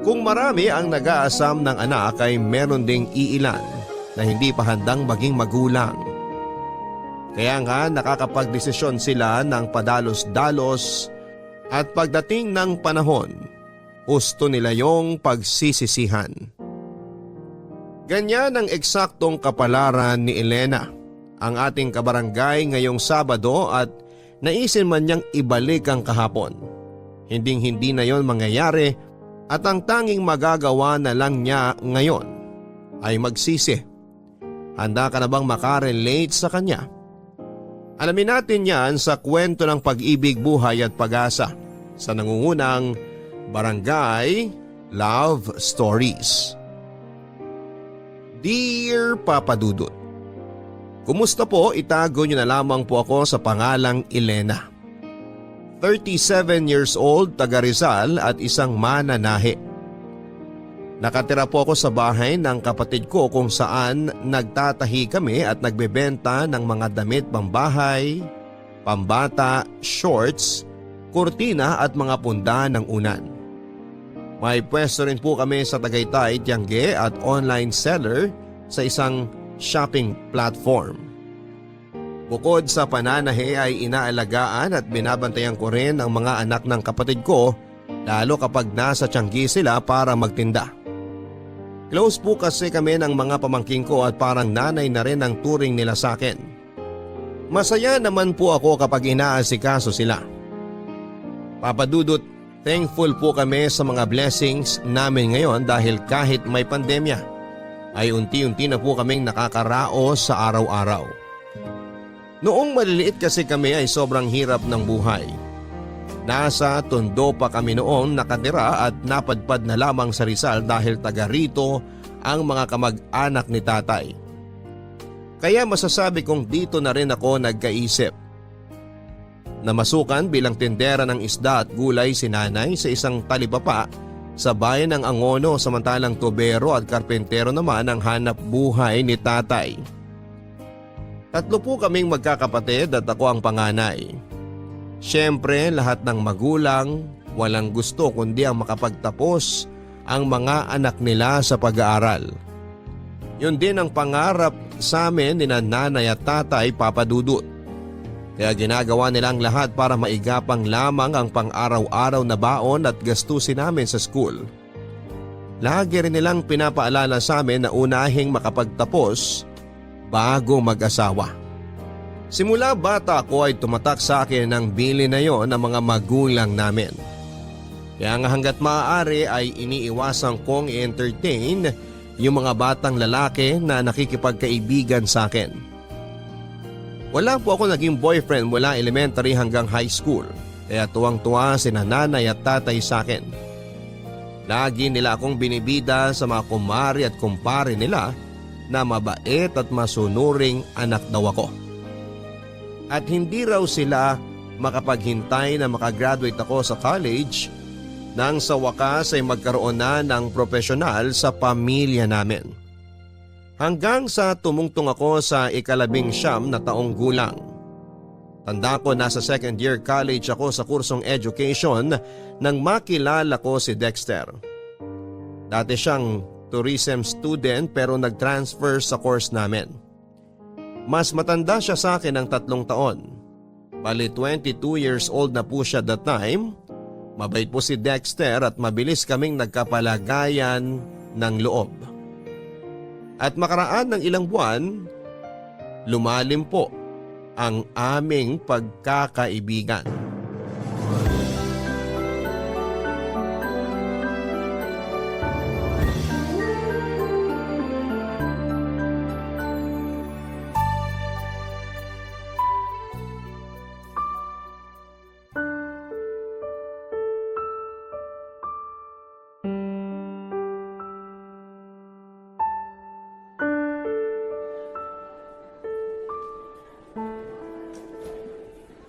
Kung marami ang nag-aasam ng anak ay meron ding iilan na hindi pa handang maging magulang. Kaya nga nakakapagdesisyon sila ng padalos-dalos at pagdating ng panahon, gusto nila yung pagsisisihan. Ganyan ang eksaktong kapalaran ni Elena, ang ating kabarangay ngayong Sabado, at naisin man niyang ibalik ang kahapon. Hinding-hindi na yon mangyayari at ang tanging magagawa na lang niya ngayon ay magsisi. Handa ka na bang makarelate sa kanya? Alamin natin yan sa kwento ng pag-ibig, buhay at pag-asa sa nangungunang Barangay Love Stories. Dear Papa Dudut, kumusta po? Itago niyo na lamang po ako sa pangalang Elena. 37 years old, taga Rizal at isang mananahi. Nakatira po ako sa bahay ng kapatid ko kung saan nagtatahi kami at nagbebenta ng mga damit pambahay, pambata, shorts, kurtina at mga punda ng unan. May pwesto rin po kami sa Tagaytay, Tiangge at online seller sa isang shopping platform. Bukod sa pananahi ay inaalagaan at binabantayan ko rin ang mga anak ng kapatid ko, lalo kapag nasa Tiangge sila para magtinda. Close po kasi kami ng mga pamangking ko at parang nanay na rin ang turing nila sa akin. Masaya naman po ako kapag inaasikaso sila. Papa Dudut, thankful po kami sa mga blessings namin ngayon dahil kahit may pandemya ay unti-unti na po kaming nakakaraos sa araw-araw. Noong maliliit kasi kami ay sobrang hirap ng buhay. Nasa Tondo pa kami noon nakatira at napadpad na lamang sa Rizal dahil taga rito ang mga kamag-anak ni tatay. Kaya masasabi kong dito na rin ako nagkaisip. Namasukan bilang tindera ng isda at gulay si nanay sa isang talipapa sa bayan ng Angono, samantalang tubero at karpentero naman ang hanap buhay ni tatay. Tatlo po kaming magkakapatid at ako ang panganay. Siyempre lahat ng magulang walang gusto kundi ang makapagtapos ang mga anak nila sa pag-aaral. Yun din ang pangarap sa amin ni nanay at tatay, Papa Dudut. Kaya ginagawa nilang lahat para maigapang lamang ang pang-araw-araw na baon at gastusin namin sa school. Lagi rin nilang pinapaalala sa amin na unahing makapagtapos bago mag-asawa. Simula bata ako ay tumatak sa akin ang bili na yon ng mga magulang namin. Kaya nga hanggat maaari ay iniiwasan kong i-entertain yung mga batang lalaki na nakikipagkaibigan sa akin. Wala po ako naging boyfriend mula elementary hanggang high school, kaya tuwang-tuwa sina nanay at tatay sa akin. Lagi nila akong binibida sa mga kumari at kumpare nila na mabait at masunuring anak daw ako. At hindi raw sila makapaghintay na makagraduate ako sa college nang sa wakas ay magkaroon na ng profesional sa pamilya namin. Hanggang sa tumungtong ako sa ika-19 na taong gulang. Tanda ko nasa second year college ako sa kursong education nang makilala ko si Dexter. Dati siyang tourism student pero nag-transfer sa course namin. Mas matanda siya sa akin ng 3 taon. Bali 22 years old na po siya that time. Mabait po si Dexter at mabilis kaming nagkapalagayan ng loob. At makaraan ng ilang buwan, lumalim po ang aming pagkakaibigan.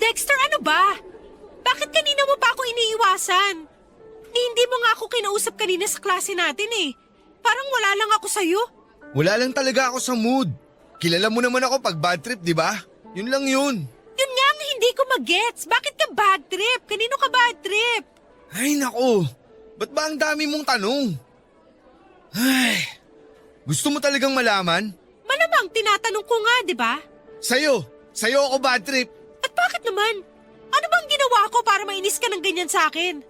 Dexter, ano ba? Bakit kanina mo pa ako iniiwasan? Hindi mo nga ako kinausap kanina sa klase natin eh. Parang wala lang ako sa'yo. Wala lang talaga ako sa mood. Kilala mo naman ako pag bad trip, di ba? Yun lang yun. Yun nga ang hindi ko magets. Bakit ka bad trip? Kanino ka bad trip? Ay nako, Ba't ba ang dami mong tanong? Ay, gusto mo talagang malaman? Malamang tinatanong ko nga, di ba? Sa'yo ako bad trip. At bakit naman? Ano bang ginawa ko para mainis ka ng ganyan sa akin?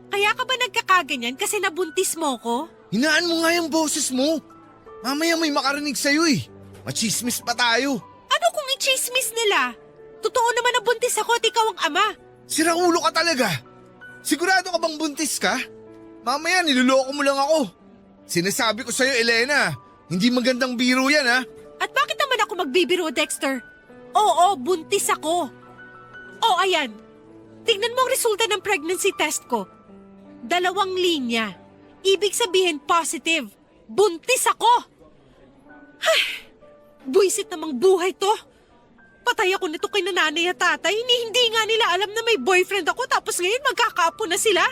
Kaya ka ba nagkakaganyan kasi nabuntis mo ko? Hinaan mo nga yung boses mo. Mamaya may makarinig sa'yo eh. Machismis pa tayo. Ano kung i-chismis nila? Totoo naman na buntis ako at ikaw ang ama. Siraulo ka talaga. Sigurado ka bang buntis ka? Mamaya niloloko mo lang ako. Sinasabi ko sa'yo, Elena, hindi magandang biro yan ha. At bakit naman ako magbibiro, Dexter? Oo, buntis ako. Ayan. Tingnan mo ang resulta ng pregnancy test ko. 2 linya. Ibig sabihin positive. Buntis ako. Ay, buisit namang buhay to. Patay ako nito kay nanay at tatay. Hindi nga nila alam na may boyfriend ako tapos ngayon magkakaapo na sila.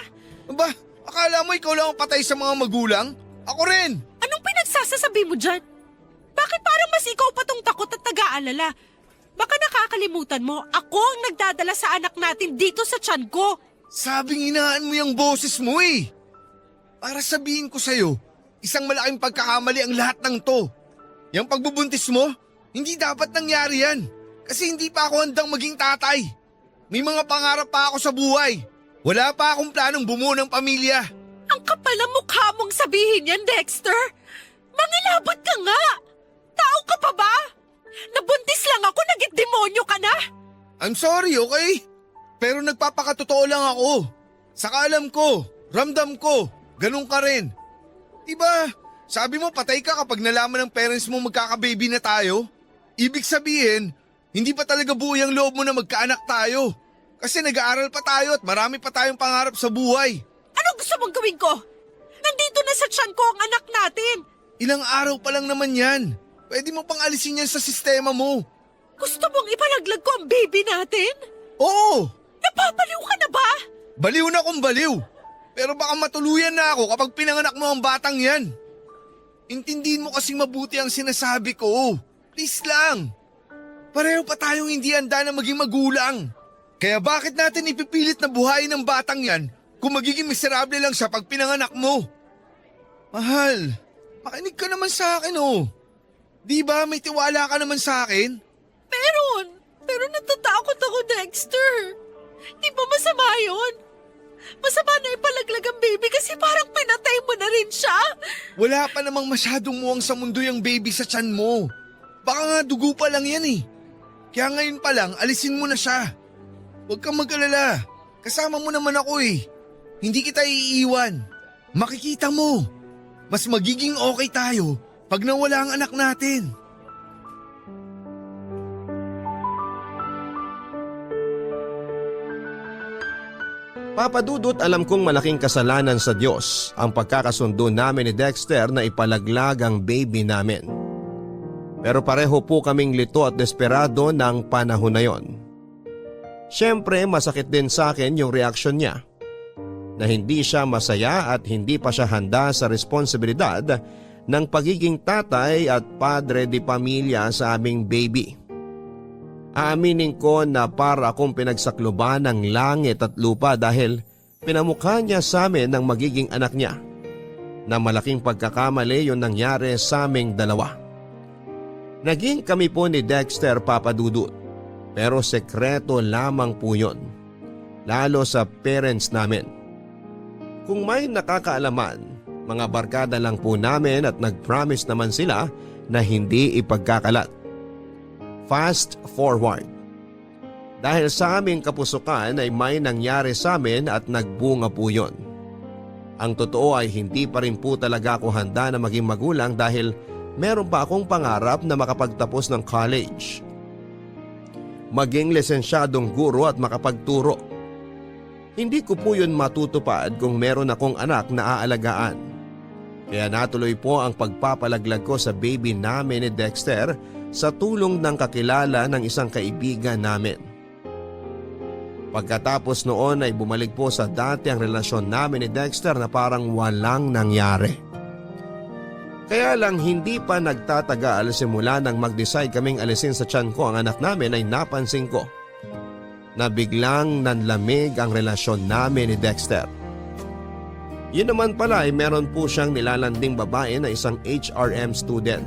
Ba, akala mo ikaw lang ang patay sa mga magulang? Ako rin. Anong pinagsasasabi mo dyan? Bakit parang mas ikaw pa tong takot at nag-aalala? Baka nakakalimutan mo, ako ang nagdadala sa anak natin dito sa tiyan ko. Sabing hinaan mo yung boses mo eh. Para sabihin ko sa'yo, isang malaking pagkakamali ang lahat ng to. Yung pagbubuntis mo, hindi dapat nangyari yan. Kasi hindi pa ako handang maging tatay. May mga pangarap pa ako sa buhay. Wala pa akong planong bumuo ng pamilya. Ang kapal ng mukha mong sabihin yan, Dexter. Mangilabot ka nga. Tao ka pa ba? Nabuntis lang ako, naging demonyo ka na. I'm sorry, okay? Pero nagpapakatotoo lang ako. Saka alam ko, ramdam ko, ganun ka rin. Diba, sabi mo patay ka kapag nalaman ng parents mo magkakababy na tayo? Ibig sabihin, hindi pa talaga buo yung loob mo na magkaanak tayo. Kasi nag-aaral pa tayo at marami pa tayong pangarap sa buhay. Ano gusto mong gawin ko? Nandito na sa tiyan ko ang anak natin. Ilang araw pa lang naman yan. Pwede mo pang alisin yan sa sistema mo. Gusto mong ipalaglag ko ang baby natin? Oo! Napapaliw ka na ba? Baliw na kung baliw. Pero baka matuluyan na ako kapag pinanganak mo ang batang yan. Intindihin mo kasing mabuti ang sinasabi ko. Please lang. Pareho pa tayong hindi handa na maging magulang. Kaya bakit natin ipipilit na buhayin ng batang yan kung magiging miserable lang siya pag pinanganak mo? Mahal, makinig ka naman sa akin oh. Di ba may tiwala ka naman sa akin? Pero natatakot ako, Dexter. Di ba masama yun? Masama na ipalaglag ang baby kasi parang pinatay mo na rin siya. Wala pa namang masyadong muwang sa mundo yung baby sa tiyan mo. Baka nga dugo pa lang yan eh. Kaya ngayon pa lang, alisin mo na siya. Huwag kang mag-alala. Kasama mo naman ako eh. Hindi kita iiwan. Makikita mo. Mas magiging okay tayo pag nawala ang anak natin. Papa Dudut, alam kong malaking kasalanan sa Diyos ang pagkakasundo namin ni Dexter na ipalaglag ang baby namin. Pero pareho po kaming lito at desperado ng panahon na yon. Siyempre masakit din sa akin yung reaksyon niya na hindi siya masaya at hindi pa siya handa sa responsibilidad ng pagiging tatay at padre de pamilya sa aming baby. Aaminin ko na para akong pinagsakluban ng langit at lupa dahil pinamukha niya sa amin ng magiging anak niya. Na malaking pagkakamali yung nangyari sa aming dalawa. Naging kami po ni Dexter, Papa Dudut, pero sekreto lamang po yun, lalo sa parents namin. Kung may nakakaalaman, mga barkada lang po namin at nag-promise naman sila na hindi ipagkakalat. Fast forward. Dahil sa aming kapusukan ay may nangyari sa amin at nagbunga po yun. Ang totoo ay hindi pa rin po talaga ako handa na maging magulang dahil meron pa akong pangarap na makapagtapos ng college. Maging lisensyadong guro at makapagturo. Hindi ko po yun matutupad kung meron akong anak na aalagaan. Kaya natuloy po ang pagpapalaglag ko sa baby namin ni Dexter sa tulong ng kakilala ng isang kaibigan namin. Pagkatapos noon ay bumalik po sa dati ang relasyon namin ni Dexter na parang walang nangyari. Kaya lang hindi pa nagtatagal simula nang mag-decide kaming alisin sa tiyan ko ang anak namin ay napansin ko na biglang nanlamig ang relasyon namin ni Dexter. Yun naman pala ay meron po siyang nilalanding babae na isang HRM student.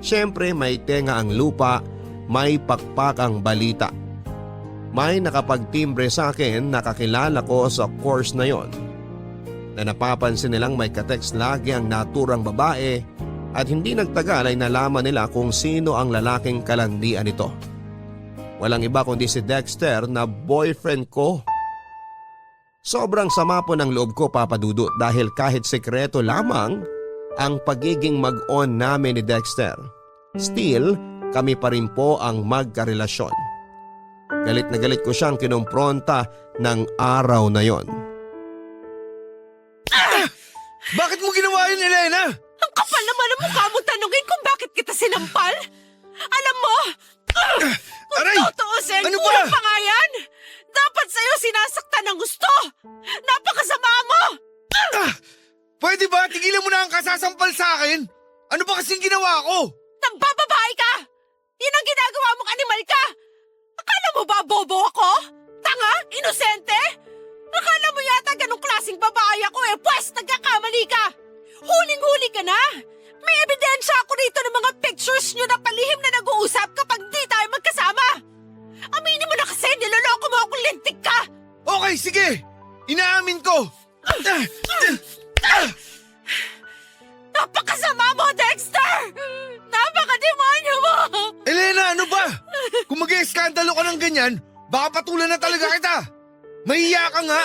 Siyempre may tenga ang lupa, may pakpak ang balita. May nakapagtimbre sa akin na kakilala ko sa course na yon. Na napapansin nilang may katext lagi ang naturang babae at hindi nagtagal ay nalaman nila kung sino ang lalaking kalandian nito. Walang iba kundi si Dexter na boyfriend ko. Sobrang sama po ng loob ko, Papa Dudut, dahil kahit sekreto lamang ang pagiging mag-on namin ni Dexter, still kami pa rin po ang magkarelasyon. Galit na galit ko siyang kinumpronta ng araw na yon. Bakit mo ginawa yun, Elena? Ang kapal naman ang mukha mong tanungin kung bakit kita sinampal. Alam mo, kung Aray! tutuusin, Ano ba? kulang pa nga yan. Dapat sa'yo sinasaktan ng gusto. Napakasama mo. Pwede ba tigilan mo na ang kasasampal sa akin? Ano ba kasing ginawa ko? Nagbababae ka. Yan ang ginagawa mong animal ka. Akala mo ba bobo ako? Tanga? Inosente? Akala mo yata ganong klaseng babae ako pwes nagkakamali ka. Huling-huli ka na. May ebidensya ako rito ng mga pictures nyo na palihim na nag-uusap kapag di tayo magkasama. Aminin mo na kasi niloloko mo akong lintik ka. Okay, sige. Inaamin ko. Napakasama mo, Dexter! Napakademonyo mo! Elena, ano ba? Kung mag-eskandalo ka ng ganyan, baka patulan na talaga kita. Mahiya ka nga.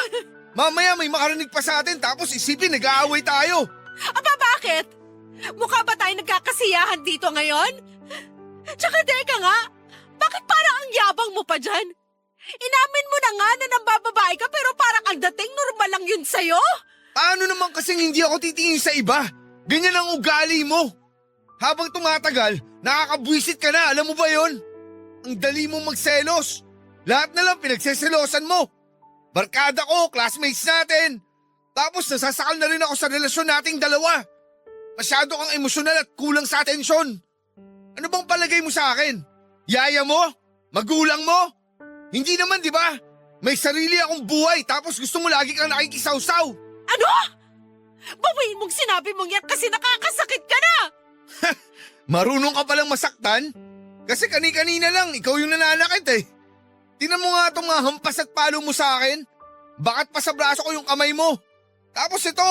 Mamaya may makarinig pa sa atin tapos isipin nag-aaway tayo. Aba, bakit? Mukha ba tayo nagkakasiyahan dito ngayon? Tsaka teka nga, bakit parang ang yabang mo pa dyan? Inamin mo na nga na nambababae ka pero parang ang dating normal lang yun sa'yo? Paano naman kasing hindi ako titingin sa iba? Ganyan ang ugali mo. Habang tumatagal, nakakabwisit ka na, alam mo ba yon? Ang dali mong magselos. Lahat na lang pinagseselosan mo. Barkada ko, classmates natin. Tapos nasasakal na rin ako sa relasyon nating dalawa. Masyado kang emosyonal at kulang sa atensyon. Ano bang palagay mo sa akin? Yaya mo? Magulang mo? Hindi naman, di ba? May sarili akong buhay tapos gusto mo lagi kang nakikisawsaw. Ano? Bawiin mong sinabi mong yan kasi nakakasakit ka na! Marunong ka palang masaktan? Kasi kani-kanina lang, ikaw yung nananakit eh. Tinan mo nga itong mga hampas at palo mo sa akin. Bakit pa sa braso ko yung kamay mo? Tapos ito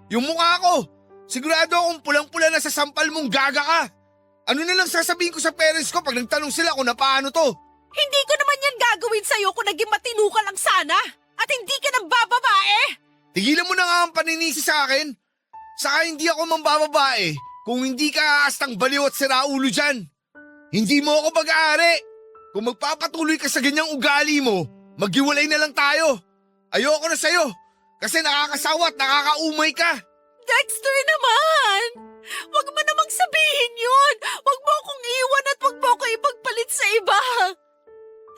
yung mukha ko. Sigurado akong pulang-pula na sa sampal mong gaga ka. Ano na lang sasabihin ko sa parents ko pag nagtanong sila kung na paano to? Hindi ko naman yan gagawin sa'yo kung naging matino ka lang sana. At hindi ka nang bababae. Tigilan mo na nga ang paninisi sa akin. Saka hindi ako mambababae kung hindi ka aastang baliw at siraulo dyan. Hindi mo ako pag-aari. Kung magpapatuloy ka sa ganyang ugali mo, maghiwalay na lang tayo. Ayoko na sa'yo kasi nakakasawa at nakakaumay ka. Dexter naman! Huwag mo namang sabihin yun! Huwag mo akong iwan at huwag mo ako ipagpalit sa iba!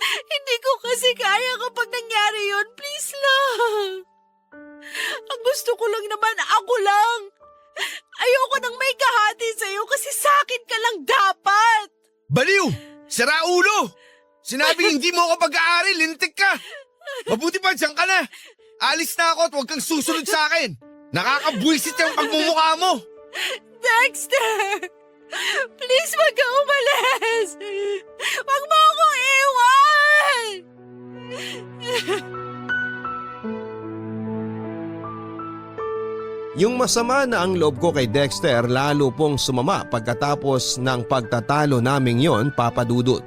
Hindi ko kasi kaya kapag nangyari yun. Please lang! Ang gusto ko lang naman, ako lang! Ayoko nang may kahati sa'yo kasi sa'kin ka lang dapat! Baliw! Siraulo! Sinabing hindi mo ako pag-aari, lintik ka! Mabuti pa, dyan ka na! Alis na ako at huwag kang susunod sa akin! Nakakabwisit yung pagmumukha mo! Dexter! Please, wag ka umalis! Wag mo akong iwan! Yung masama na ang loob ko kay Dexter lalo pong sumama pagkatapos ng pagtatalo naming yon, Papa Dudut.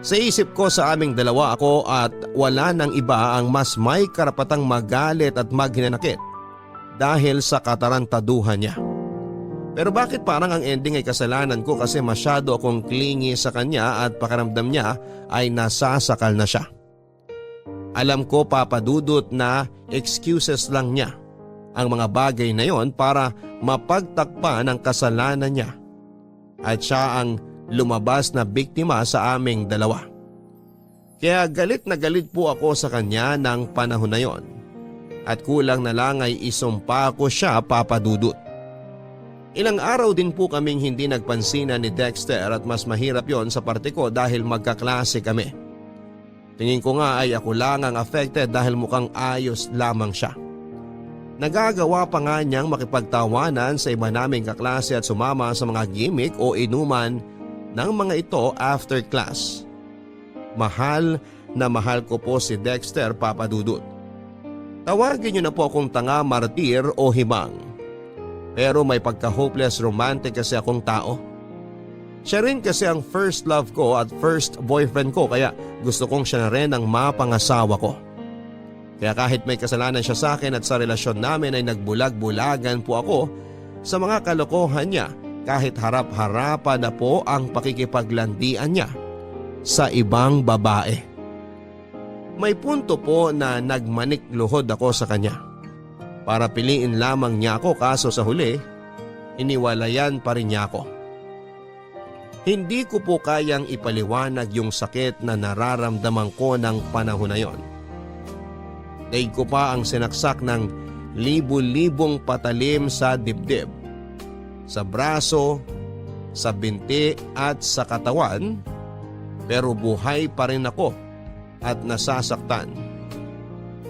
Sa isip ko sa aming dalawa ako at wala nang iba ang mas may karapatang magalit at maghinanakit dahil sa katarantaduhan niya. Pero bakit parang ang ending ay kasalanan ko kasi masyado akong clingy sa kanya at pakiramdam niya ay nasasakal na siya. Alam ko, Papa Dudut, na excuses lang niya ang mga bagay na yon para mapagtakpan ang kasalanan niya at siya ang lumabas na biktima sa aming dalawa. Kaya galit na galit po ako sa kanya ng panahon na yon at kulang na lang ay isumpa ko siya, Papa Dudut. Ilang araw din po kaming hindi nagpansinan ni Dexter at mas mahirap yon sa parte ko dahil magkaklase kami. Tingin ko nga ay ako lang ang affected dahil mukhang ayos lamang siya. Nagagawa pa nga niyang makipagtawanan sa iba naming kaklase at sumama sa mga gimmick o inuman ng mga ito after class. Mahal na mahal ko po si Dexter, Papa Dudut. Tawagin niyo na po akong tanga, martir o himang. Pero may pagka-hopeless romantic kasi akong tao. Siya rin kasi ang first love ko at first boyfriend ko kaya gusto kong siya na rin ang mapangasawa ko. Kaya kahit may kasalanan siya sa akin at sa relasyon namin ay nagbulag-bulagan po ako sa mga kalokohan niya kahit harap-harapan na po ang pakikipaglandian niya sa ibang babae. May punto po na nagmanik-luhod ako sa kanya. Para piliin lamang niya ako kaso sa huli, iniwalayan pa rin niya ako. Hindi ko po kayang ipaliwanag yung sakit na nararamdaman ko ng panahon na yon. Daig ko pa ang sinaksak ng libu-libong patalim sa dibdib, sa braso, sa binti at sa katawan, pero buhay pa rin ako at nasasaktan.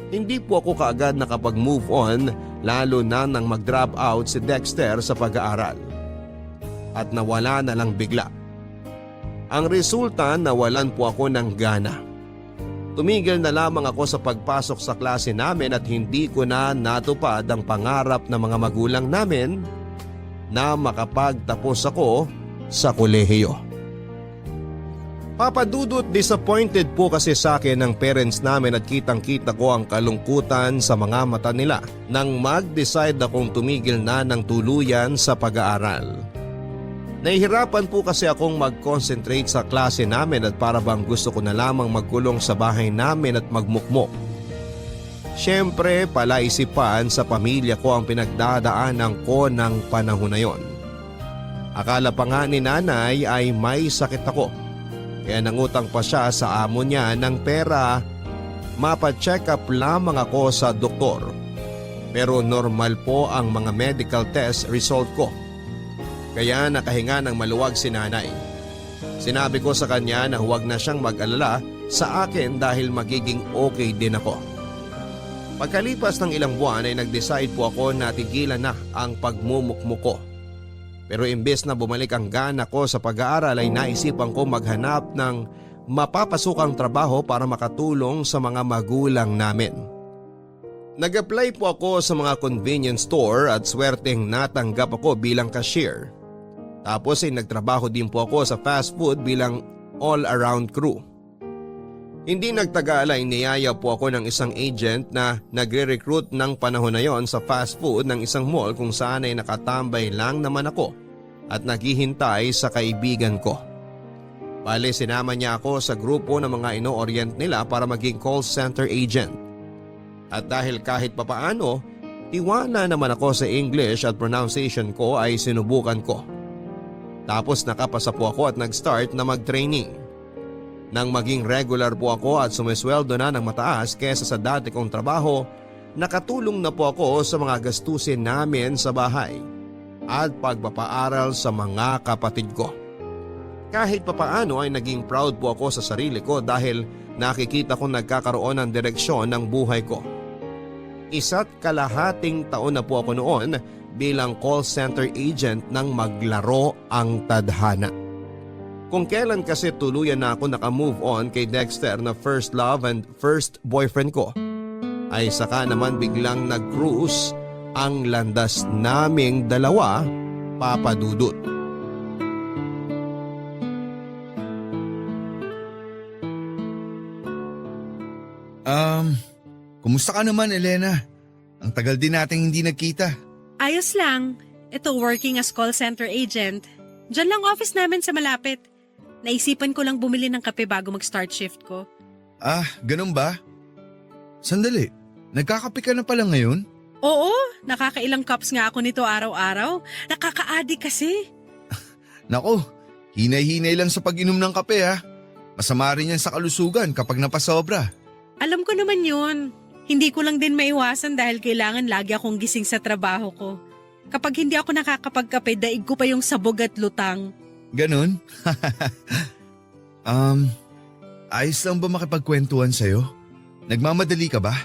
Hindi po ako kaagad nakapag-move on lalo na nang mag-drop out si Dexter sa pag-aaral. At nawala na lang bigla. Ang resulta, nawalan po ako ng gana. Tumigil na lamang ako sa pagpasok sa klase namin at hindi ko na natupad ang pangarap ng mga magulang namin na makapagtapos ako sa kolehiyo. Papa Dudut, disappointed po kasi sa akin ng parents namin at kitang-kita ko ang kalungkutan sa mga mata nila nang mag-decide akong tumigil na ng tuluyan sa pag-aaral. Nahihirapan po kasi akong mag-concentrate sa klase namin at para bang gusto ko na lamang magkulong sa bahay namin at magmukmok. Siyempre, palaisipan sa pamilya ko ang pinagdadaanan ko ng panahon na yon. Akala pa nga ni nanay ay may sakit ako. Kaya nangutang pa siya sa amo niya ng pera. Mapa-check up lamang ako sa doktor. Pero normal po ang mga medical test result ko. Kaya nakahinga ng maluwag si nanay. Sinabi ko sa kanya na huwag na siyang mag-alala sa akin dahil magiging okay din ako. Pagkalipas ng ilang buwan ay nag-decide po ako na tigilan na ang pagmumukmuk ko. Pero imbes na bumalik ang gana ko sa pag-aaral ay naisipan ko maghanap ng mapapasukang trabaho para makatulong sa mga magulang namin. Nag-apply po ako sa mga convenience store at swerteng natanggap ako bilang cashier. Tapos ay nagtrabaho din po ako sa fast food bilang all-around crew. Hindi nagtagal ay niyaya po ako ng isang agent na nagre-recruit ng panahon na yon sa fast food ng isang mall kung saan ay nakatambay lang naman ako at naghihintay sa kaibigan ko. Bale, sinama niya ako sa grupo ng mga ino-orient nila para maging call center agent. At dahil kahit papaano, tiwala naman ako sa English at pronunciation ko ay sinubukan ko. Tapos nakapasa po ako at nag-start na mag-training. Nang maging regular po ako at sumisweldo na ng mataas kesa sa dati kong trabaho, nakatulong na po ako sa mga gastusin namin sa bahay at pagpapaaral sa mga kapatid ko. Kahit papaano ay naging proud po ako sa sarili ko dahil nakikita kong nagkakaroon ng direksyon ng buhay ko. 1.5 taon na po ako noon bilang call center agent nang maglaro ang tadhana. Kung kailan kasi tuluyan na ako naka-move on kay Dexter na first love and first boyfriend ko, ay saka naman biglang nag-cruise ang landas naming dalawa, Papa Dudut. Kumusta ka naman, Elena? Ang tagal din nating hindi nagkita. Ayos lang. Ito, working as call center agent. Diyan lang office namin sa malapit. Naisipan ko lang bumili ng kape bago mag-start shift ko. Ah, ganun ba? Sandali, nagkakape ka na pala ngayon? Oo, nakakailang cups nga ako nito araw-araw. Nakaka-addict kasi. Nako, hinay-hinay lang sa pag-inom ng kape ha. Masama rin yan sa kalusugan kapag napasobra. Alam ko naman yun. Hindi ko lang din maiwasan dahil kailangan lagi akong gising sa trabaho ko. Kapag hindi ako nakakapagkape, daig ko pa yung sabog at lutang. Ganun? ayos lang ba makipagkwentuhan sa'yo? Nagmamadali ka ba?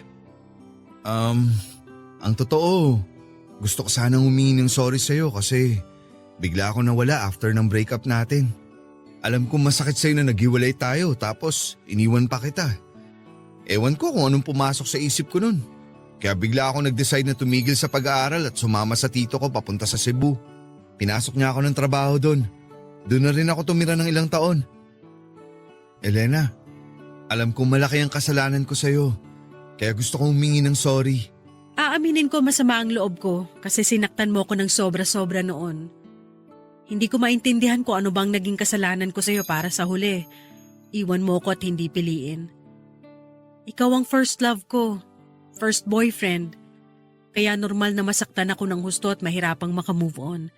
Ang totoo, gusto ko sanang humingi ng sorry sa'yo kasi bigla ako nawala after ng breakup natin. Alam kong masakit sa'yo na naghiwalay tayo tapos iniwan pa kita. Ewan ko kung anong pumasok sa isip ko nun. Kaya bigla ako nag-decide na tumigil sa pag-aaral at sumama sa tito ko papunta sa Cebu. Pinasok niya ako ng trabaho doon. Doon na rin ako tumira ng ilang taon. Elena, alam kong malaki ang kasalanan ko sa'yo. Kaya gusto kong humingi ng sorry. Aaminin ko masama ang loob ko kasi sinaktan mo ko ng sobra-sobra noon. Hindi ko maintindihan kung ano bang naging kasalanan ko sa'yo para sa huli. Iwan mo ko at hindi piliin. Ikaw ang first love ko, first boyfriend. Kaya normal na masaktan ako ng husto at mahirapang makamove on.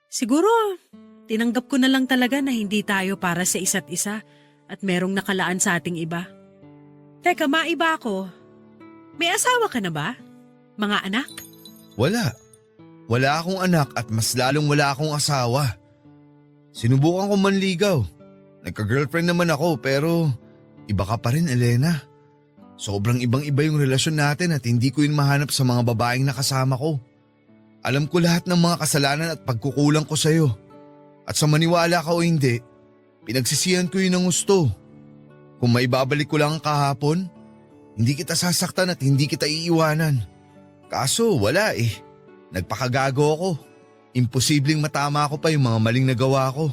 Siguro, tinanggap ko na lang talaga na hindi tayo para sa isa't isa at merong nakalaan sa ating iba. Teka, maiba ako. May asawa ka na ba? Mga anak? Wala. Wala akong anak at mas lalong wala akong asawa. Sinubukan ko manligaw. Nagka-girlfriend naman ako pero iba ka pa rin, Elena. Sobrang ibang-iba yung relasyon natin at hindi ko yun mahanap sa mga babaeng nakasama ko. Alam ko lahat ng mga kasalanan at pagkukulang ko sa'yo. At sa maniwala ka o hindi, pinagsisihan ko yun ng gusto. Kung maibabalik ko lang ang kahapon, hindi kita sasaktan at hindi kita iiwanan. Kaso wala eh. Nagpakagago ako. Imposibleng matama ko pa yung mga maling nagawa ko.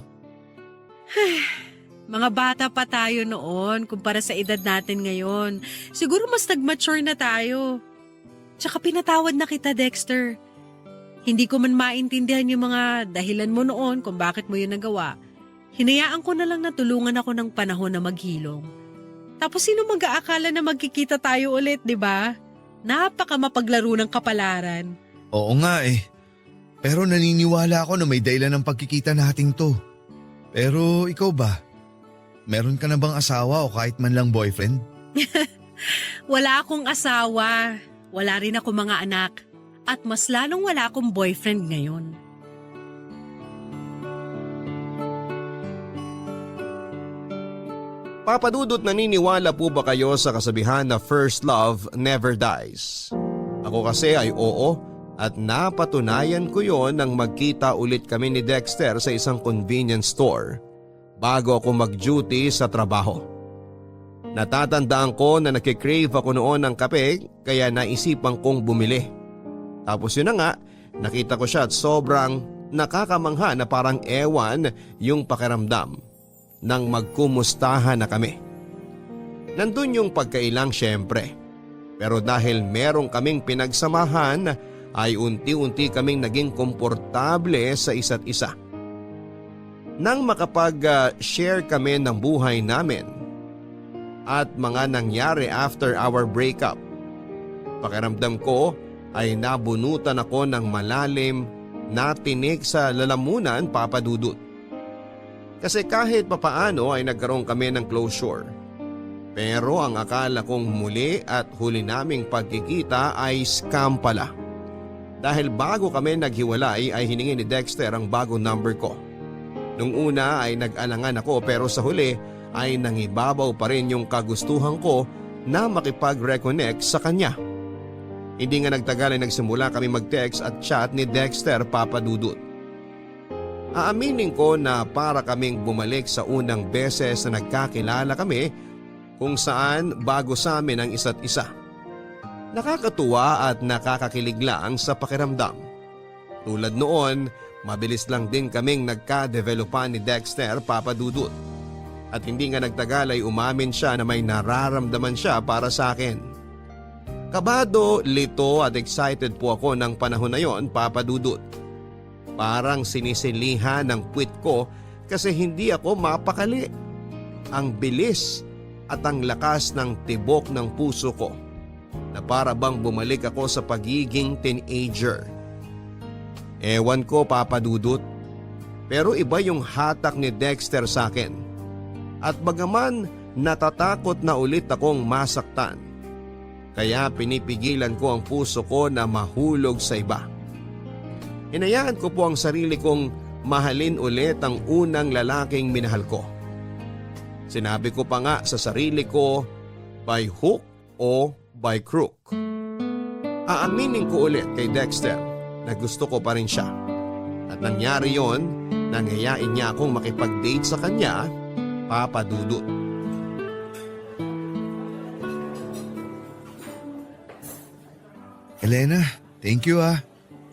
Mga bata pa tayo noon kumpara sa edad natin ngayon. Siguro mas nag-mature na tayo. Tsaka pinatawad na kita, Dexter. Hindi ko man maintindihan yung mga dahilan mo noon kung bakit mo yun nagawa. Hinayaan ko na lang na tulungan ako ng panahon na maghilom. Tapos sino mag-aakala na magkikita tayo ulit, di ba? Napaka mapaglaro ng kapalaran. Oo nga eh. Pero naniniwala ako na may dahilan ng pagkikita nating to. Pero ikaw ba? Meron ka na bang asawa o kahit man lang boyfriend? Wala akong asawa. Wala rin ako mga anak. At mas lalong wala akong boyfriend ngayon. Papadudot, naniniwala po ba kayo sa kasabihan na first love never dies? Ako kasi ay oo at napatunayan ko yon nang magkita ulit kami ni Dexter sa isang convenience store bago ako mag-duty sa trabaho. Natatandaan ko na nakikrave ako noon ng kape kaya naisipan kong bumili. Tapos yun na nga, nakita ko siya at sobrang nakakamangha na parang ewan yung pakiramdam nang magkumustahan na kami. Nandun yung pagkailang syempre. Pero dahil merong kaming pinagsamahan ay unti-unti kaming naging komportable sa isa't isa. Nang makapag-share kami ng buhay namin at mga nangyari after our breakup, pakiramdam ko ay nabunutan ako ng malalim na tinik sa lalamunan, Papa Dudut. Kasi kahit papaano ay nagkaroon kami ng closure. Pero ang akala kong muli at huli naming pagkikita ay scam pala. Dahil bago kami naghiwalay ay hiningi ni Dexter ang bagong number ko. Nung una ay nag-alangan ako pero sa huli ay nangibabaw pa rin yung kagustuhan ko na makipag-reconnect sa kanya. Hindi nga nagtagal ay nagsimula kami mag-text at chat ni Dexter, Papa Dudut. Aaminin ko na para kaming bumalik sa unang beses na nagkakilala kami kung saan bago sa amin ang isa't isa. Nakakatuwa at nakakakilig lang sa pakiramdam. Tulad noon, mabilis lang din kaming nagka-developan ni Dexter, Papa Dudut. At hindi nga nagtagal ay umamin siya na may nararamdaman siya para sa akin. Kabado, lito at excited po ako ng panahon na yon, Papa Dudut. Parang sinisilihan ng puwit ko kasi hindi ako mapakali. Ang bilis at ang lakas ng tibok ng puso ko na para bang bumalik ako sa pagiging teenager. Ewan ko, Papa Dudut, pero iba yung hatak ni Dexter sa akin. At bagaman natatakot na ulit akong masaktan, kaya pinipigilan ko ang puso ko na mahulog sa iba. Hinayaan ko po ang sarili kong mahalin ulit ang unang lalaking minahal ko. Sinabi ko pa nga sa sarili ko, by hook o by crook. Aaminin ko ulit kay Dexter na gusto ko pa rin siya. At nangyari yon, nangayain niya akong makipag-date sa kanya, Papa Dudut. Elena, thank you ah.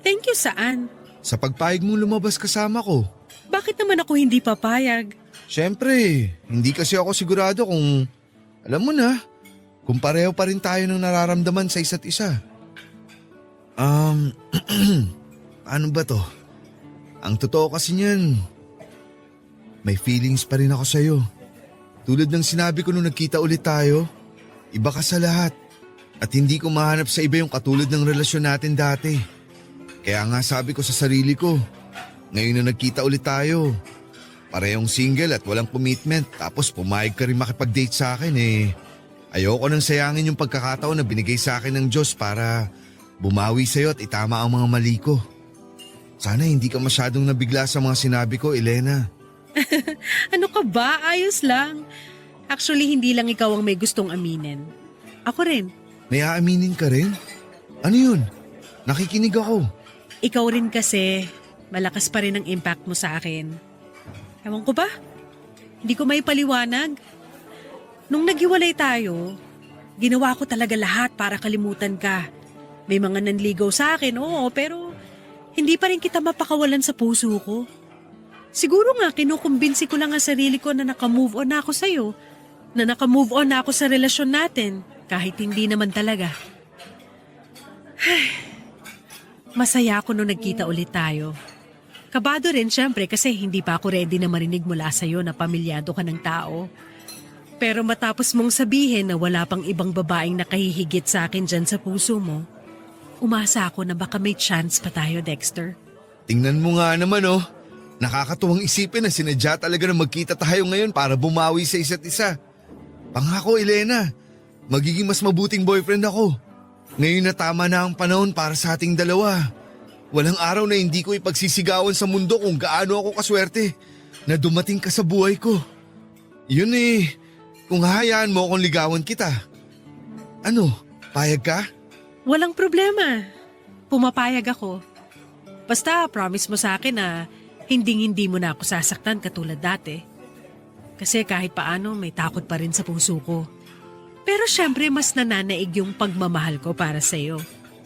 Thank you saan? Sa pagpayag mong lumabas kasama ko. Bakit naman ako hindi papayag? Siyempre, hindi kasi ako sigurado kung, alam mo na, kung pareho pa rin tayo ng nararamdaman sa isa't isa. Ano ba to? Ang totoo kasi niyan, may feelings pa rin ako sa'yo. Tulad ng sinabi ko nung nagkita ulit tayo, iba ka sa lahat. At hindi ko mahanap sa iba yung katulad ng relasyon natin dati. Kaya nga sabi ko sa sarili ko, ngayon na nagkita ulit tayo, parehong single at walang commitment, tapos pumayag ka rin makipag-date sa akin ayoko nang sayangin yung pagkakataon na binigay sa akin ng Diyos para bumawi sa'yo at itama ang mga mali ko. Sana hindi ka masyadong nabigla sa mga sinabi ko, Elena. Ano ka ba? Ayos lang. Actually, hindi lang ikaw ang may gustong aminin. Ako rin. May aaminin ka rin? Ano yun? Nakikinig ako. Ikaw rin kasi, malakas pa rin ang impact mo sa akin. Ewan ko ba? Hindi ko may paliwanag. Nung naghiwalay tayo, ginawa ko talaga lahat para kalimutan ka. May mga nanligaw sa akin, oo, pero hindi pa rin kita mapakawalan sa puso ko. Siguro nga kinukumbinsi ko lang ang sarili ko na nakamove on na ako sa'yo, na nakamove on na ako sa relasyon natin, kahit hindi naman talaga. Masaya ako nung nagkita ulit tayo. Kabado rin syempre kasi hindi pa ako ready na marinig mula sa'yo na pamilyado ka ng tao. Pero matapos mong sabihin na wala pang ibang babaeng nakahihigit sa akin dyan sa puso mo, umasa ako na baka may chance pa tayo, Dexter. Tingnan mo nga naman oh. Nakakatuwang isipin na sinadya talaga na magkita tayo ngayon para bumawi sa isa't isa. Pangako, Elena, magiging mas mabuting boyfriend ako. Ngayon na tama na ang panahon para sa ating dalawa. Walang araw na hindi ko ipagsisigawan sa mundo kung gaano ako kaswerte na dumating ka sa buhay ko. Yun kung hahayaan mo akong ligawan kita. Ano, payag ka? Walang problema. Pumapayag ako. Basta promise mo sa akin na hindi mo na ako sasaktan katulad dati. Kasi kahit paano may takot pa rin sa puso ko. Pero syempre mas nananaig yung pagmamahal ko para sa'yo.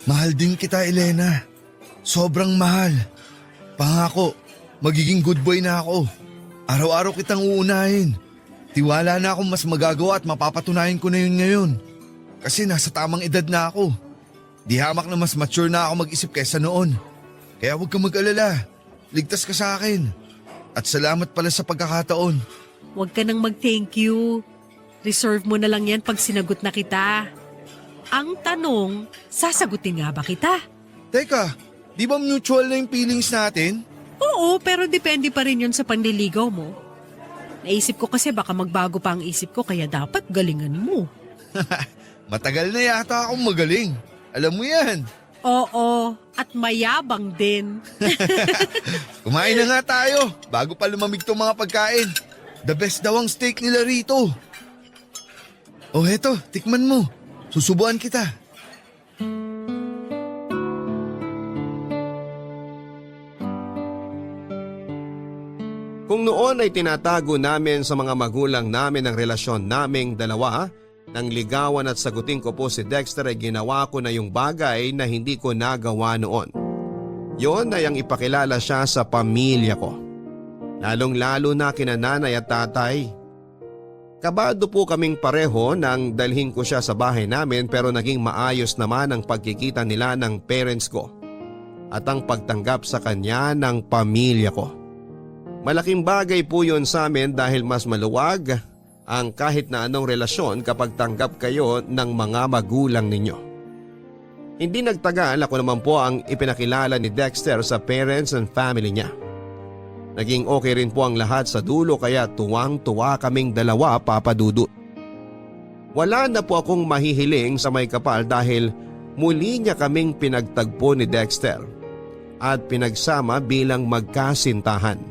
Mahal din kita, Elena. Sobrang mahal. Pangako, magiging good boy na ako. Araw-araw kitang uunahin. Tiwala na akong mas magagawa at mapapatunayan ko na yun ngayon. Kasi nasa tamang edad na ako. Di hamak na mas mature na ako mag-isip kaysa noon. Kaya huwag kang mag-alala. Ligtas ka sa akin. At salamat pala sa pagkakataon. Huwag ka nang mag-thank you. Reserve mo na lang yan pag sinagot na kita. Ang tanong, sasagutin nga ba kita? Teka, di ba mutual na yung feelings natin? Oo, pero depende pa rin yun sa panliligaw mo. Naisip ko kasi baka magbago pa ang isip ko kaya dapat galingan mo. Matagal na yata akong magaling. Alam mo yan. Oo, at mayabang din. Kumain na nga tayo bago pa lumamig tong mga pagkain. The best daw ang steak nila rito. Oh, heto, tikman mo. Susubuan kita. Kung noon ay tinatago namin sa mga magulang namin ang relasyon naming dalawa, nang ligawan at sagutin ko po si Dexter ay ginawa ko na yung bagay na hindi ko nagawa noon. Yon ay ang ipakilala siya sa pamilya ko. Lalong-lalo na kina nanay at tatay. Kabado po kaming pareho nang dalhin ko siya sa bahay namin pero naging maayos naman ang pagkikita nila ng parents ko at ang pagtanggap sa kanya ng pamilya ko. Malaking bagay po yun sa amin dahil mas maluwag ang kahit na anong relasyon kapag tanggap kayo ng mga magulang ninyo. Hindi nagtagal ako naman po ang ipinakilala ni Dexter sa parents and family niya. Naging okay rin po ang lahat sa dulo kaya tuwang-tuwa kaming dalawa, Papa Dudut. Wala na po akong mahihiling sa may kapal dahil muli niya kaming pinagtagpo ni Dexter at pinagsama bilang magkasintahan.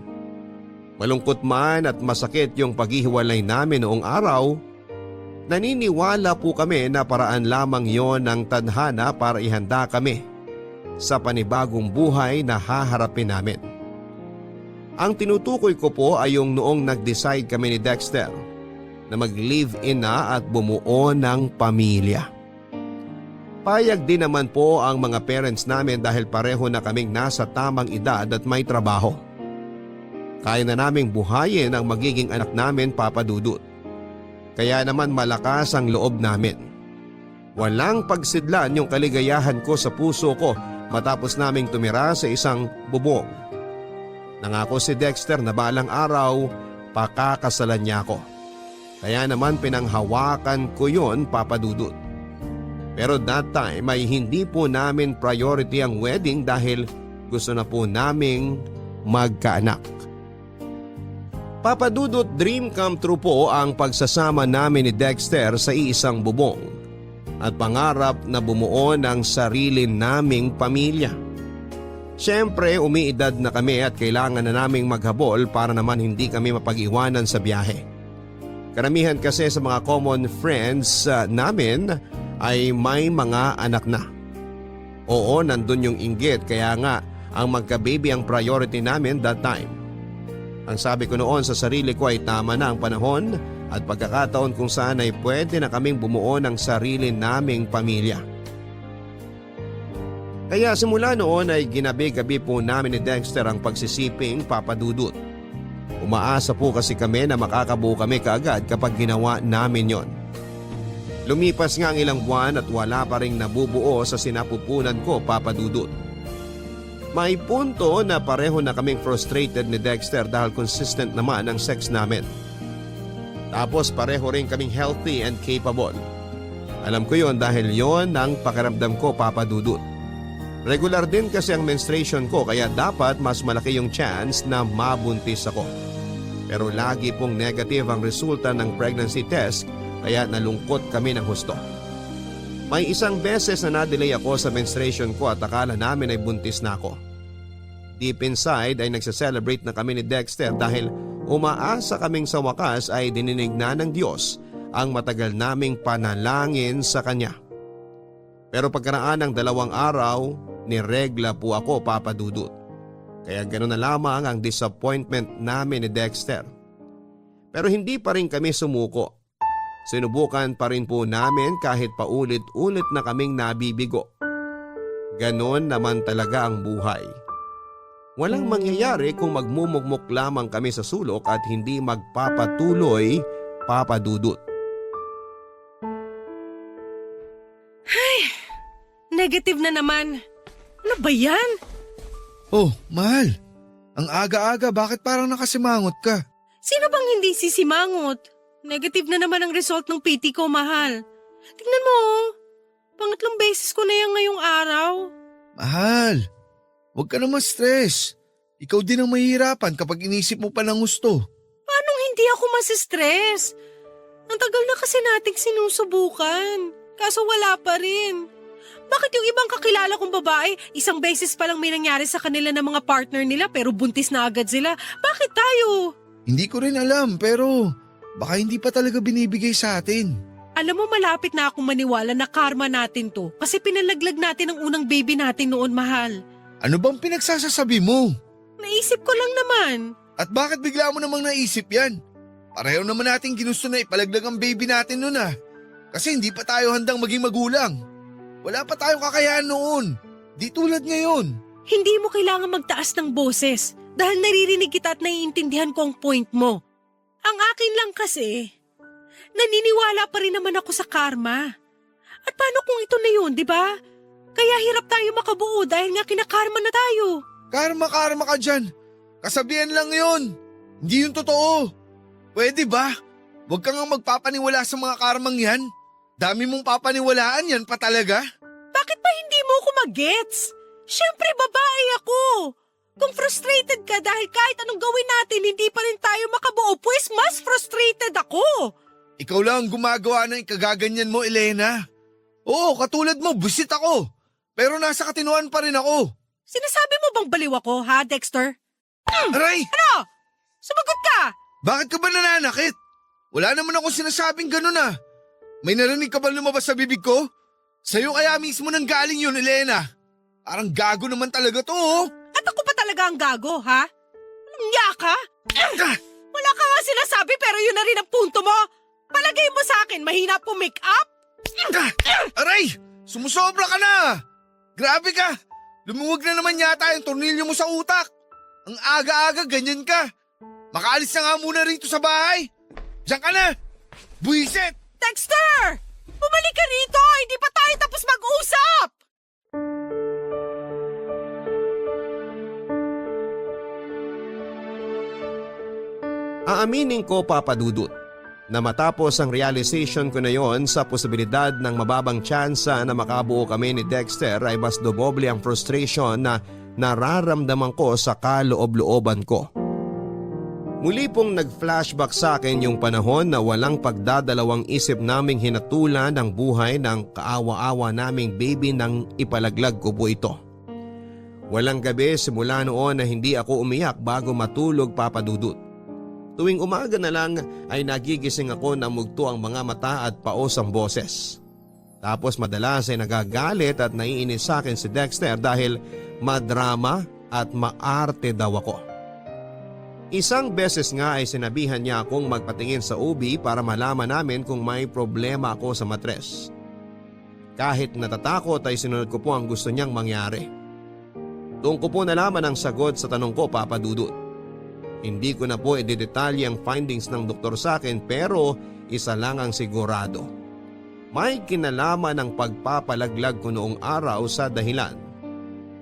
Malungkot man at masakit yung paghihiwalay namin noong araw, naniniwala po kami na paraan lamang yon ng tadhana para ihanda kami sa panibagong buhay na haharapin namin. Ang tinutukoy ko po ay yung noong nag-decide kami ni Dexter na mag-live-in na at bumuo ng pamilya. Payag din naman po ang mga parents namin dahil pareho na kaming nasa tamang edad at may trabaho. Kaya na naming buhayin ang magiging anak namin, Papa Dudut. Kaya naman malakas ang loob namin. Walang pagsidlan yung kaligayahan ko sa puso ko matapos naming tumira sa isang bubong. Nangako si Dexter na balang araw pakakasalan niya ako. Kaya naman pinanghawakan ko yon, Papa Dudut. Pero that time ay hindi po namin priority ang wedding dahil gusto na po naming magkaanak. Papa Dudut, dream come true po ang pagsasama namin ni Dexter sa iisang bubong at pangarap na bumuo ng sarili naming pamilya. Siyempre umiidad na kami at kailangan na naming maghabol para naman hindi kami mapag-iwanan sa biyahe. Karamihan kasi sa mga common friends namin ay may mga anak na. Oo, nandun yung inggit kaya nga ang magka-baby ang priority namin that time. Ang sabi ko noon sa sarili ko ay tama na ang panahon at pagkakataon kung saan ay pwede na kaming bumuo ng sarili naming pamilya. Kaya simula noon ay ginabi-gabi po namin ni Dexter ang pagsisiping, Papa Dudut. Umaasa po kasi kami na makakabuo kami kaagad kapag ginawa namin yon. Lumipas nga ang ilang buwan at wala pa ring nabubuo sa sinapupunan ko, Papa Dudut. May punto na pareho na kaming frustrated ni Dexter dahil consistent naman ang sex namin. Tapos pareho rin kaming healthy and capable. Alam ko yon dahil yon ang pakiramdam ko, Papa Dudut. Regular din kasi ang menstruation ko kaya dapat mas malaki yung chance na mabuntis ako. Pero lagi pong negative ang resulta ng pregnancy test kaya nalungkot kami ng husto. May isang beses na na-delay ako sa menstruation ko at akala namin ay buntis na ako. Deep inside ay nagsa-celebrate na kami ni Dexter dahil umaasa kaming sa wakas ay dininig na ng Diyos ang matagal naming panalangin sa Kanya. Pero pagkaraan ng 2 araw, niregla po ako, Papa Dudut. Kaya ganoon na lamang ang disappointment namin ni Dexter. Pero hindi pa rin kami sumuko. Sinubukan pa rin po namin kahit paulit-ulit na kaming nabibigo. Ganon naman talaga ang buhay. Walang mangyayari kung magmumugmok lamang kami sa sulok at hindi magpapatuloy, Papa Dudut. Negative na naman. Ano ba yan? Oh, mahal. Ang aga-aga, bakit parang nakasimangot ka? Sino bang hindi sisimangot? Negative na naman ang result ng PT ko, mahal. Tingnan mo, pangatlong beses ko na yan ngayong araw. Mahal, huwag ka naman stress. Ikaw din ang mahihirapan kapag inisip mo pa ng gusto. Paano hindi ako masistress? Ang tagal na kasi nating sinusubukan. Kaso wala pa rin. Bakit yung ibang kakilala kong babae, isang beses pa lang may nangyari sa kanila ng mga partner nila pero buntis na agad sila? Bakit tayo? Hindi ko rin alam pero baka hindi pa talaga binibigay sa atin. Alam mo, malapit na akong maniwala na karma natin to kasi pinalaglag natin ang unang baby natin noon, mahal. Ano bang pinagsasasabi mo? Naisip ko lang naman. At bakit bigla mo namang naisip yan? Pareho naman natin ginusto na ipalaglag ang baby natin noon Kasi hindi pa tayo handang maging magulang. Wala pa tayong kakayahan noon. Di tulad ngayon. Hindi mo kailangan magtaas ng boses dahil naririnig kita at naiintindihan ko ang point mo. Ang akin lang kasi, naniniwala pa rin naman ako sa karma. At paano kung ito na yun, di ba? Kaya hirap tayo makabuo dahil nga kinakarma na tayo. Karma ka dyan. Kasabihan lang yun. Hindi yun totoo. Pwede ba? Huwag ka nga magpapaniwala sa mga karmang yan. Dami mong papaniwalaan yan pa talaga. Bakit pa hindi mo ako mag-gets? Siyempre babae ako. Kung frustrated ka dahil kahit anong gawin natin hindi pa rin tayo makabuo, pues mas frustrated ako. Ikaw lang ang gumagawa ng ikagaganyan mo, Elena. Oo, katulad mo, busit ako. Pero nasa katinuan pa rin ako. Sinasabi mo bang baliw ako, ha, Dexter? Aray! Ano? Sumagot ka! Bakit ka ba nananakit? Wala naman ako sinasabing ganun ah. May narinig ka ba lumabas sa bibig ko? Sa'yo kaya mismo nang galing yun, Elena. Parang gago naman talaga to, oh. At ako pa talaga ang gago, ha? Nya ka? Wala ka nga sinasabi pero yun na rin ang punto mo. Palagay mo sa akin, mahina po make up? Aray! Sumusobra ka na! Grabe ka! Lumuwag na naman yata yung tornilyo mo sa utak. Ang aga-aga, ganyan ka. Makaalis na nga muna rito sa bahay. Diyan ka na! Buisit! Dexter! Bumalik ka rito! Hindi pa tayo tapos mag-usap! Aaminin ko, Papa Dudut, na matapos ang realization ko na yon sa posibilidad ng mababang tsansa na makabuo kami ni Dexter ay mas doboble ang frustration na nararamdaman ko sa kaloob-looban ko. Muli pong nag-flashback sa akin yung panahon na walang pagdadalawang isip naming hinatulan ang buhay ng kaawa-awa naming baby nang ipalaglag ko po ito. Walang gabi simula noon na hindi ako umiyak bago matulog, Papa Dudut. Tuwing umaga na lang ay nagigising ako na mugto ang mga mata at paos ang boses. Tapos madalas ay nagagalit at naiinis sa akin si Dexter dahil madrama at maarte daw ako. Isang beses nga ay sinabihan niya akong magpatingin sa ubi para malaman namin kung may problema ako sa matres. Kahit natatakot ay sinunod ko po ang gusto niyang mangyari. Doon ko po nalaman ang sagot sa tanong ko, Papa Dudut. Hindi ko na po idedetalye ang findings ng doktor sa akin pero isa lang ang sigurado. May kinalaman ang pagpapalaglag ko noong araw sa dahilan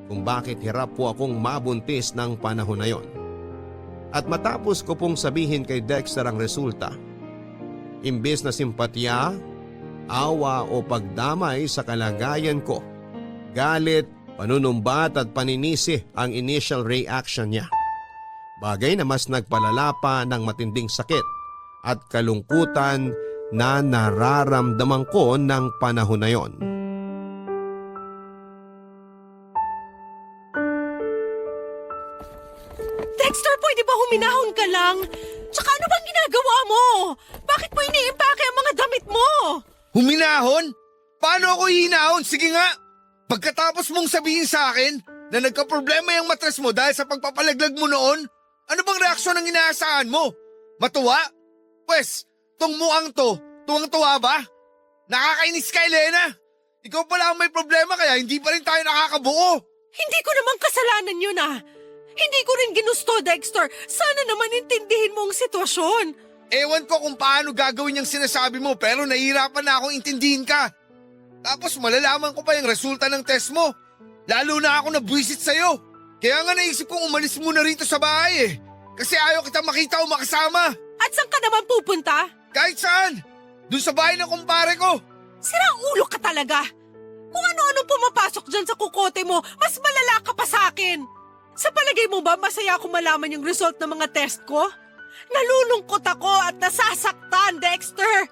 kung bakit hirap po akong mabuntis ng panahon na yon. At matapos ko pong sabihin kay Dexter ang resulta, imbes na simpatya, awa o pagdamay sa kalagayan ko, galit, panunumbat at paninisi ang initial reaction niya. Bagay na mas nagpalala pa ng matinding sakit at kalungkutan na nararamdaman ko ng panahon na yon. Dexter, pwede ba huminahon ka lang? Tsaka ano bang ginagawa mo? Bakit mo iniimpake ang mga damit mo? Huminahon? Paano ako hihinahon? Sige nga! Pagkatapos mong sabihin sa akin na nagka-problema yung matres mo dahil sa pagpapalaglag mo noon, ano bang reaksyon ang inaasahan mo? Matuwa? Pwes, tong muang to, tuwang-tuwa ba? Nakakainis ka, Elena! Ikaw pala ang may problema kaya hindi pa rin tayo nakakabuo. Hindi ko naman kasalanan yun ah. Hindi ko rin ginusto, Dexter. Sana naman intindihin mo ang sitwasyon. Ewan ko kung paano gagawin yung sinasabi mo pero nahihirapan na akong intindihin ka. Tapos malalaman ko pa yung resulta ng test mo. Lalo na ako nabwisit sa'yo. Kaya nga naisip kong umalis muna rito sa bahay eh. Kasi ayaw kita makita o makasama. At saan ka naman pupunta? Kahit saan. Doon sa bahay ng kumpare ko. Sira ulo ka talaga. Kung ano-ano pumapasok dyan sa kukote mo, mas malala ka pa sa akin. Sa palagay mo ba masaya ako malaman yung result ng mga test ko? Nalulungkot ako at nasasaktan, Dexter.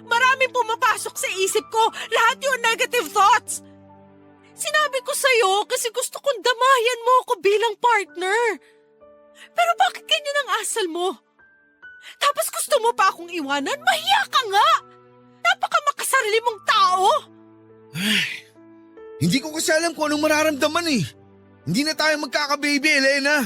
Maraming pumapasok sa isip ko, lahat yung negative thoughts. Sinabi ko sa'yo kasi gusto kong damayan mo ako bilang partner. Pero bakit ganyan ang asal mo? Tapos gusto mo pa akong iwanan? Mahiya ka nga! Napakamakasarili mong tao! Hindi ko kasi alam kung anong mararamdaman eh. Hindi na tayo magkaka-baby, Elena.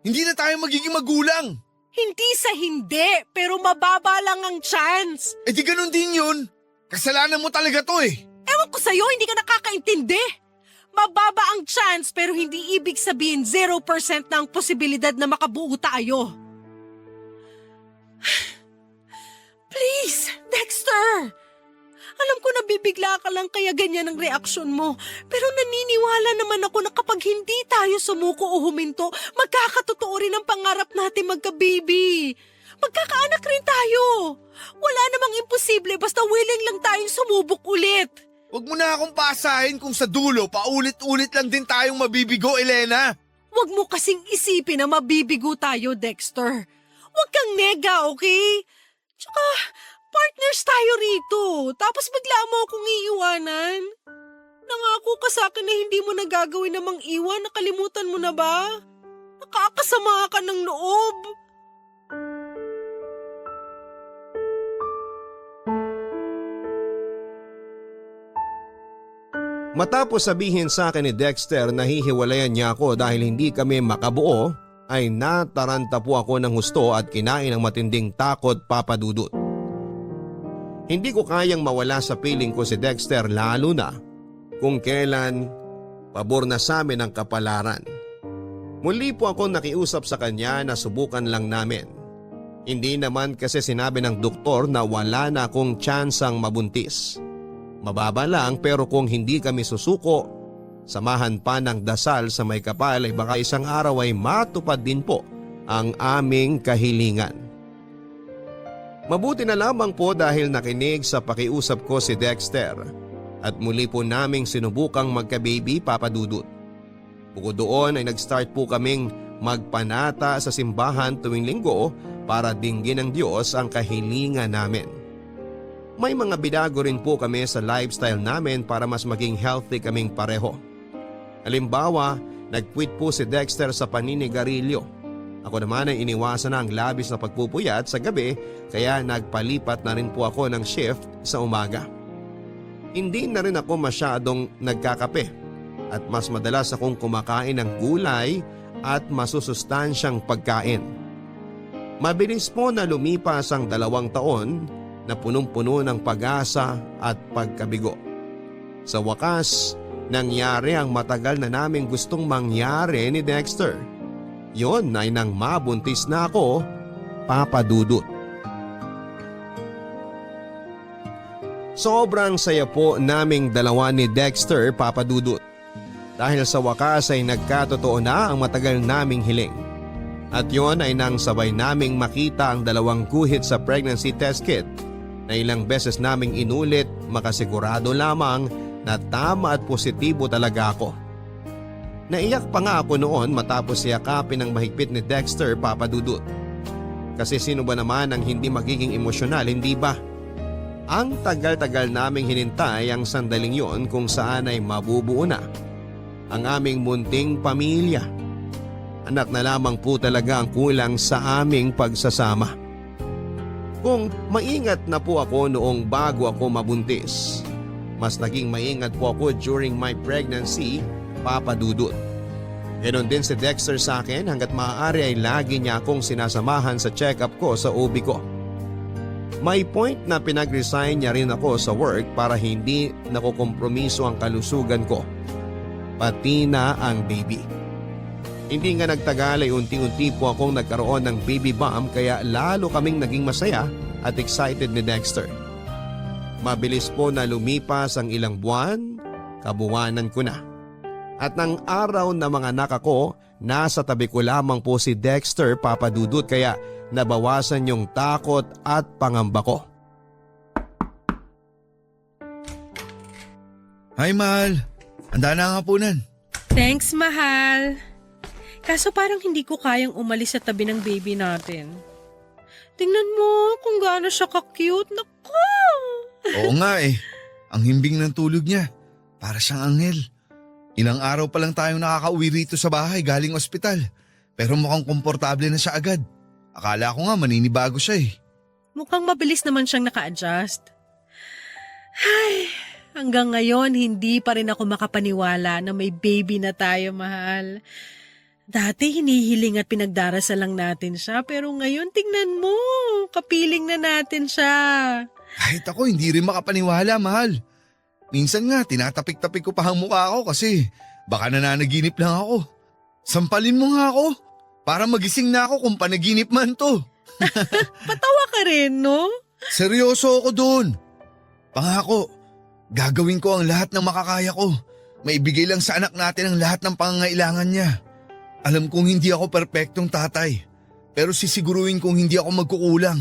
Hindi na tayo magiging magulang. Hindi sa hindi, pero mababa lang ang chance. Eh di ganun din yun. Kasalanan mo talaga to eh. Ewan ko sa'yo, hindi ka nakakaintindi. Mababa ang chance pero hindi ibig sabihin 0% na ang posibilidad na makabuo tayo. Please, Dexter. Alam ko nabibigla ka lang kaya ganyan ang reaksyon mo. Pero naniniwala naman ako na kapag hindi tayo sumuko o huminto, magkakatotoo rin ang pangarap natin magka-baby. Magkakaanak rin tayo. Wala namang imposible basta willing lang tayong sumubok ulit. Huwag mo na akong paasahin kung sa dulo paulit-ulit lang din tayong mabibigo, Elena. Huwag mo kasing isipin na mabibigo tayo, Dexter. Huwag kang nega, okay? Tsaka, partners tayo rito. Tapos bigla mo akong iiwanan. Nangako ka sa akin na hindi mo nagagawin namang iwan. Nakalimutan mo na ba? Nakakasama ka ng loob. Matapos sabihin sa akin ni Dexter na hihiwalayan niya ako dahil hindi kami makabuo, ay nataranta po ako ng husto at kinain ng matinding takot, Papa Dudut. Hindi ko kayang mawala sa piling ko si Dexter, lalo na kung kailan pabor na sa amin ang kapalaran. Muli po ako nakiusap sa kanya na subukan lang namin. Hindi naman kasi sinabi ng doktor na wala na akong tsansang mabuntis. Mababa lang, pero kung hindi kami susuko, samahan pa ng dasal sa may kapal ay baka isang araw ay matupad din po ang aming kahilingan. Mabuti na lamang po dahil nakinig sa pakiusap ko si Dexter at muli po naming sinubukang magka-baby, Papa Dudut. Bukod doon ay nag-start po kaming magpanata sa simbahan tuwing linggo para dinggin ng Diyos ang kahilingan namin. May mga binago rin po kami sa lifestyle namin para mas maging healthy kaming pareho. Halimbawa, nag-quit po si Dexter sa paninigarilyo. Ako naman ay iniwasan na ang labis na pagpupuyat sa gabi, kaya nagpalipat na rin po ako ng shift sa umaga. Hindi na rin ako masyadong nagkakape at mas madalas akong kumakain ng gulay at masusustansyang pagkain. Mabilis po na lumipas ang 2 taon na punong-puno ng pag-asa at pagkabigo. Sa wakas, nangyari ang matagal na naming gustong mangyari ni Dexter. Yon ay nang mabuntis na ako, Papa Dudut. Sobrang saya po naming dalawa ni Dexter, Papa Dudut. Dahil sa wakas ay nagkatotoo na ang matagal naming hiling. At yon ay nang sabay naming makita ang 2 guhit sa pregnancy test kit na ilang beses naming inulit, makasigurado lamang na tama at positibo talaga ako. Naiyak pa nga ako noon matapos yakapin ng mahigpit ni Dexter, Papa Dudut. Kasi sino ba naman ang hindi magiging emosyonal, hindi ba? Ang tagal-tagal naming hinintay ang sandaling yon kung saan ay mabubuo na ang aming munting pamilya. Anak na lamang po talaga ang kulang sa aming pagsasama. Kung maingat na po ako noong bago ako mabuntis, mas naging maingat po ako during my pregnancy, Papa Dudut. Ganon din si Dexter sa akin hanggat maaari ay lagi niya akong sinasamahan sa check-up ko sa OB ko. May point na pinag-resign niya rin ako sa work para hindi nakukompromiso ang kalusugan ko, pati na ang baby. Hindi nga nagtagal ay unti-unti po akong nagkaroon ng baby bump kaya lalo kaming naging masaya at excited ni Dexter. Mabilis po na lumipas ang ilang buwan, kabuwanan ko na. At ng araw na mga anak ako, nasa tabi ko lamang po si Dexter, Papa Dudut, kaya nabawasan yung takot at pangamba ko. Hi, mahal. Handa na ang hapunan. Thanks, mahal. Kaso parang hindi ko kayang umalis sa tabi ng baby natin. Tingnan mo kung gaano siya ka-cute. Naku! Oo nga eh. Ang himbing ng tulog niya. Para siyang anghel. Ilang araw pa lang tayong nakakauwi rito sa bahay galing ospital. Pero mukhang komportable na siya agad. Akala ko nga maninibago siya eh. Mukhang mabilis naman siyang naka-adjust. Ay, hanggang ngayon hindi pa rin ako makapaniwala na may baby na tayo, mahal. Dati hinihiling at pinagdarasal lang natin siya, pero ngayon tingnan mo, kapiling na natin siya. Kahit ako hindi rin makapaniwala, mahal. Minsan nga tinatapik-tapik ko pa ang mukha ko kasi baka nananaginip lang ako. Sampalin mo nga ako para magising na ako kung panaginip man to. Patawa ka rin, no? Seryoso ako doon. Pangako, gagawin ko ang lahat ng makakaya ko. Maibigay lang sa anak natin ang lahat ng pangangailangan niya. Alam kong hindi ako perpektong tatay, pero sisiguruhin kong hindi ako magkukulang.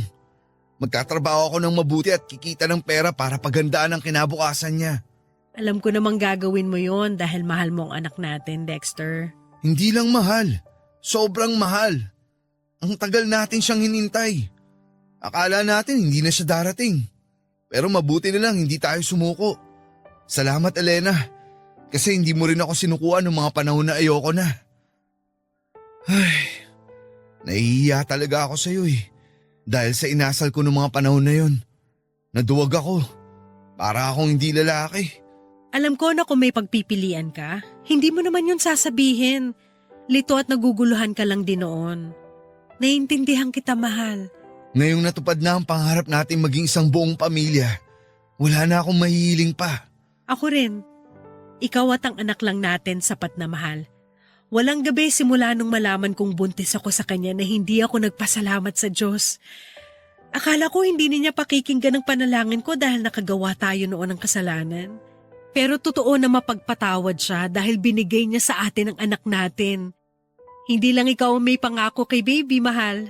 Magtatrabaho ako ng mabuti at kikita ng pera para pagandaan ang kinabukasan niya. Alam ko namang gagawin mo yon dahil mahal mo ang anak natin, Dexter. Hindi lang mahal, sobrang mahal. Ang tagal natin siyang hinintay. Akala natin hindi na siya darating. Pero mabuti na lang hindi tayo sumuko. Salamat, Elena, kasi hindi mo rin ako sinukuan ng mga panahon na ayoko na. Ay, nahihiya talaga ako sa iyo eh. Dahil sa inasal ko ng mga panahon na yon. Naduwag ako. Para akong hindi lalaki. Alam ko na kung may pagpipilian ka, hindi mo naman yun sasabihin. Lito at naguguluhan ka lang din noon. Naiintindihan kita, mahal. Ngayong natupad na ang pangarap natin maging isang buong pamilya, wala na akong mahihiling pa. Ako rin. Ikaw at ang anak lang natin sapat na mahal. Walang gabi simula nung malaman kong buntis ako sa kanya na hindi ako nagpasalamat sa Diyos. Akala ko hindi niya pakikinggan ang panalangin ko dahil nakagawa tayo noon ng kasalanan. Pero totoo na mapagpatawad siya dahil binigay niya sa atin ang anak natin. Hindi lang ikaw ang may pangako kay baby, mahal.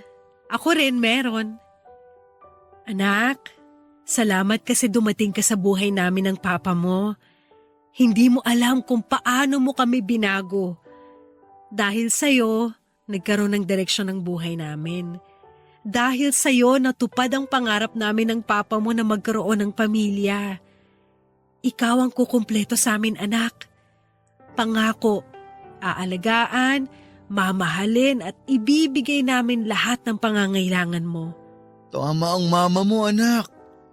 Ako rin meron. Anak, salamat kasi dumating ka sa buhay namin ng papa mo. Hindi mo alam kung paano mo kami binago. Dahil sa'yo, nagkaroon ng direksyon ng buhay namin. Dahil sa'yo, natupad ang pangarap namin ng papa mo na magkaroon ng pamilya. Ikaw ang kukumpleto sa amin, anak. Pangako, aalagaan, mamahalin at ibibigay namin lahat ng pangangailangan mo. Tama ang mama mo, anak.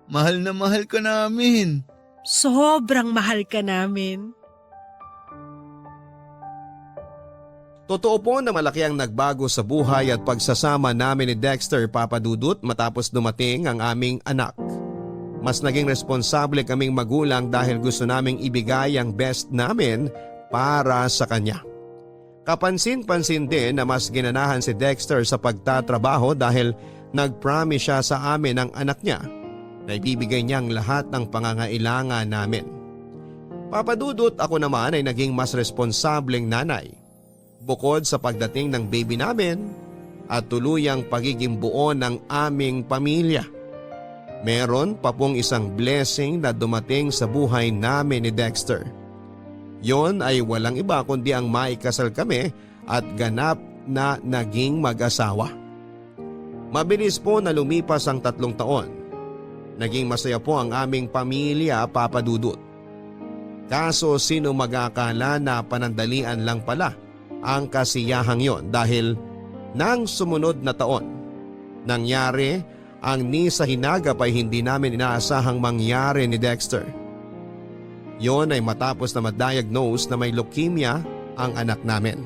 Mahal na mahal ka namin. Sobrang mahal ka namin. Totoo po na malaki ang nagbago sa buhay at pagsasama namin ni Dexter, Papa Dudut, matapos dumating ang aming anak. Mas naging responsable kaming magulang dahil gusto naming ibigay ang best namin para sa kanya. Kapansin-pansin din na mas ginanahan si Dexter sa pagtatrabaho dahil nag-promise siya sa amin ng anak niya na ibibigay niyang lahat ng pangangailangan namin. Papa Dudut, ako naman ay naging mas responsableng nanay. Bukod sa pagdating ng baby namin at tuluyang pagiging buo ng aming pamilya. Meron pa pong isang blessing na dumating sa buhay namin ni Dexter. Yon ay walang iba kundi ang maikasal kami at ganap na naging mag-asawa. Mabilis po na lumipas ang 3 taon. Naging masaya po ang aming pamilya, Papa Dudut. Kaso sino mag-akala na panandalian lang pala ang kasiyahang yon dahil nang sumunod na taon, nangyari ang ni sa hinagap ay hindi namin inaasahang mangyari ni Dexter. Yon ay matapos na ma-diagnose na may leukemia ang anak namin.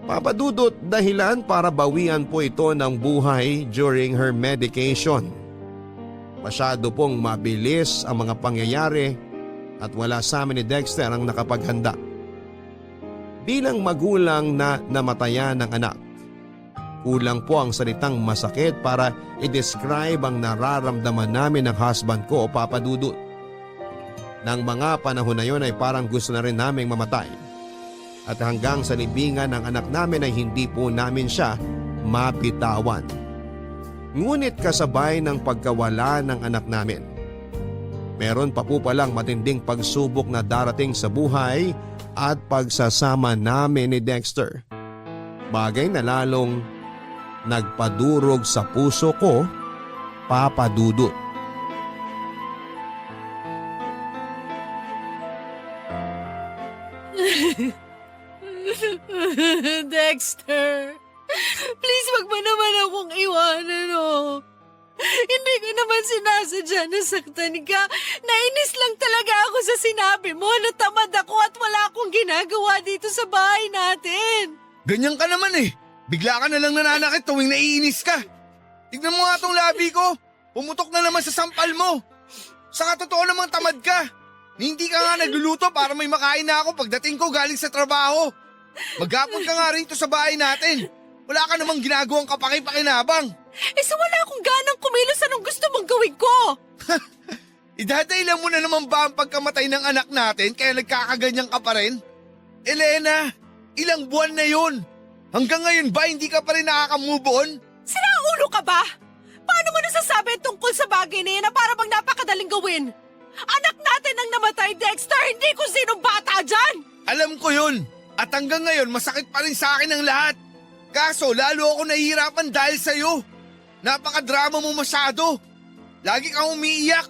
Papa Dudut, dahilan para bawian po ito ng buhay during her medication. Masyado pong mabilis ang mga pangyayari at wala sa amin ni Dexter ang nakapaghanda. Bilang magulang na namatayan ng anak, kulang po ang salitang masakit para i-describe ang nararamdaman namin ng husband ko, Papa Dudut. Nang mga panahon na yon ay parang gusto na rin naming mamatay. At hanggang sa libingan ng anak namin ay hindi po namin siya mapitawan. Ngunit kasabay ng pagkawala ng anak namin, meron pa po palang matinding pagsubok na darating sa buhay at pagsasama namin ni Dexter. Bagay na lalong nagpadurog sa puso ko, Papa Dudut. Dexter, please wag mo naman akong iwanan, oh. Hindi ko naman sinasadya na saktan ka. Nainis lang talaga ako sa sinabi mo na tamad ako at wala akong ginagawa dito sa bahay natin. Ganyan ka naman eh. Bigla ka na lang nananakit tuwing naiinis ka. Tignan mo nga tong labi ko. Pumutok na naman sa sampal mo. Saka totoo namang tamad ka. Hindi ka nga nagluluto para may makain na ako pagdating ko galing sa trabaho. Maghapon ka nga rito sa bahay natin. Wala ka namang ginagawang kapaki-pakinabang. So wala akong ganang kumilos, anong gusto mong gawin ko? Idadailan mo na naman ba ang pagkamatay ng anak natin kaya nagkakaganyan ka pa rin? Elena, ilang buwan na yun. Hanggang ngayon ba hindi ka pa rin nakaka-move on? Sira ulo ka ba? Paano mo nasasabi tungkol sa bagay na yan na para bang napakadaling gawin? Anak natin ang namatay, Dexter, hindi kung sinong bata dyan! Alam ko yun. At hanggang ngayon masakit pa rin sa akin ang lahat. Kaso lalo ako nahihirapan dahil sa'yo. Napakadrama mo masyado. Lagi kang umiiyak.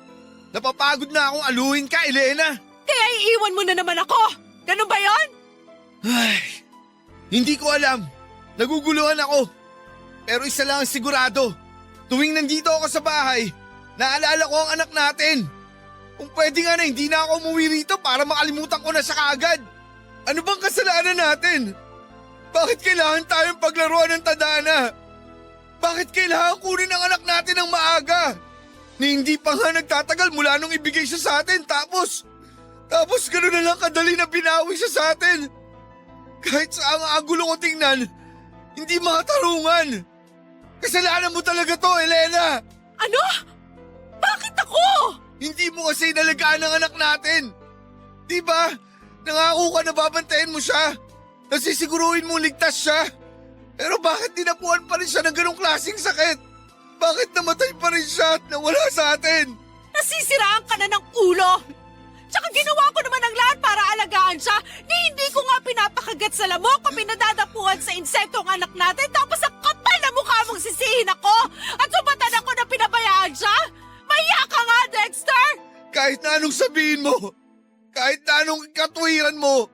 Napapagod na akong aluhin ka, Elena. Kaya iiwan mo na naman ako. Ganun ba yon? Ay, hindi ko alam. Naguguluhan ako. Pero isa lang ang sigurado. Tuwing nandito ako sa bahay, naalala ko ang anak natin. Kung pwede nga na hindi na ako umuwi rito para makalimutan ko na siya kaagad. Ano bang kasalanan natin? Bakit kailangan tayong paglaruan ng tadhana? Bakit kailangan kunin ang anak natin ng maaga? Ni hindi pa nga nagtatagal mula nung ibigay siya sa atin tapos gano'n na lang kadali na binawi siya sa atin. Kahit sa ang angulo ko tingnan, hindi makatarungan. Kasalanan mo talaga to, Elena! Ano? Bakit ako? Hindi mo kasi inalagaan ang anak natin. Di ba? Nangako ka na babantayan mo siya. Nasisiguruhin mo ligtas siya. Pero bakit dinapuan pa rin siya ng ganong klaseng sakit? Bakit namatay pa rin siya at nawala sa atin? Nasisiraan ka na ng ulo! Tsaka ginawa ko naman ang lahat para alagaan siya. Hindi ko nga pinapakagat sa lamok o pinadadapuan sa insekto ang anak natin tapos ang kapal na mukha mong sisihin ako at sumatan ako na pinabayaan siya? Mahiya ka nga, Dexter! Kahit na anong sabihin mo, kahit na anong katuwiran mo,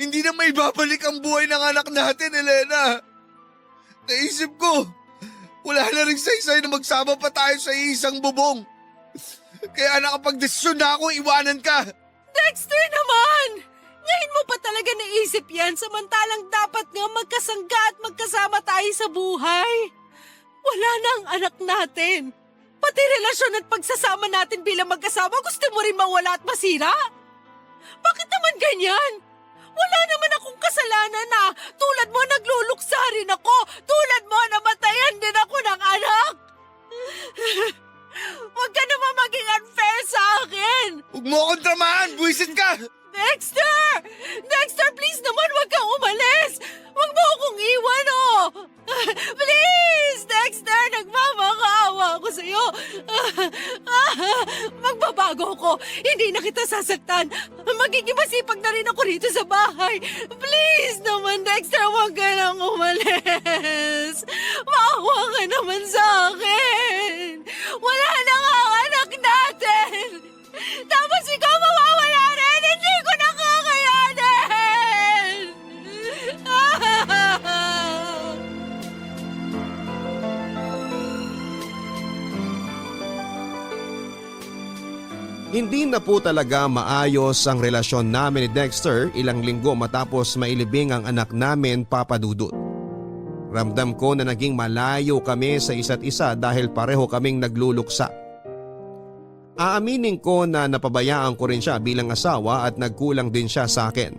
hindi na may babalik ang buhay ng anak natin, Elena. Naisip ko, wala na rin saysay na magsama pa tayo sa isang bubong. Kaya nakapag-desisyon na ako iwanan ka. Dexter naman! Ngayon mo pa talaga naisip yan samantalang dapat nga magkasangga at magkasama tayo sa buhay. Wala na ang anak natin. Pati relasyon at pagsasama natin bilang magkasama gusto mo rin mawala at masira? Bakit naman ganyan? Wala naman akong kasalanan na tulad mo nagluluksa rin ako. Tulad mo namatayan din ako ng anak. Huwag ka naman maging unfair sa akin. Huwag mo akong dramahan, buwisit ka. Dexter! Dexter, please naman huwag kang umalis. Huwag mo akong iwan, oh. Please, Dexter, nagmamakaawa ako sa'yo. Magbabago ko. Hindi na kita sasaktan. Magiging masipag na rin ako rito sa bahay. Please naman, Dexter, huwag ka nang umalis. Maawa ka naman sa akin. Wala na nga ang anak natin. Tapos ikaw mawawala rin. Hindi ko na kakayanin. Hindi na po talaga maayos ang relasyon namin ni Dexter ilang linggo matapos mailibing ang anak namin, Papa Dudut. Ramdam ko na naging malayo kami sa isa't isa dahil pareho kaming nagluluksa. Aaminin ko na napabayaan ko rin siya bilang asawa at nagkulang din siya sa akin.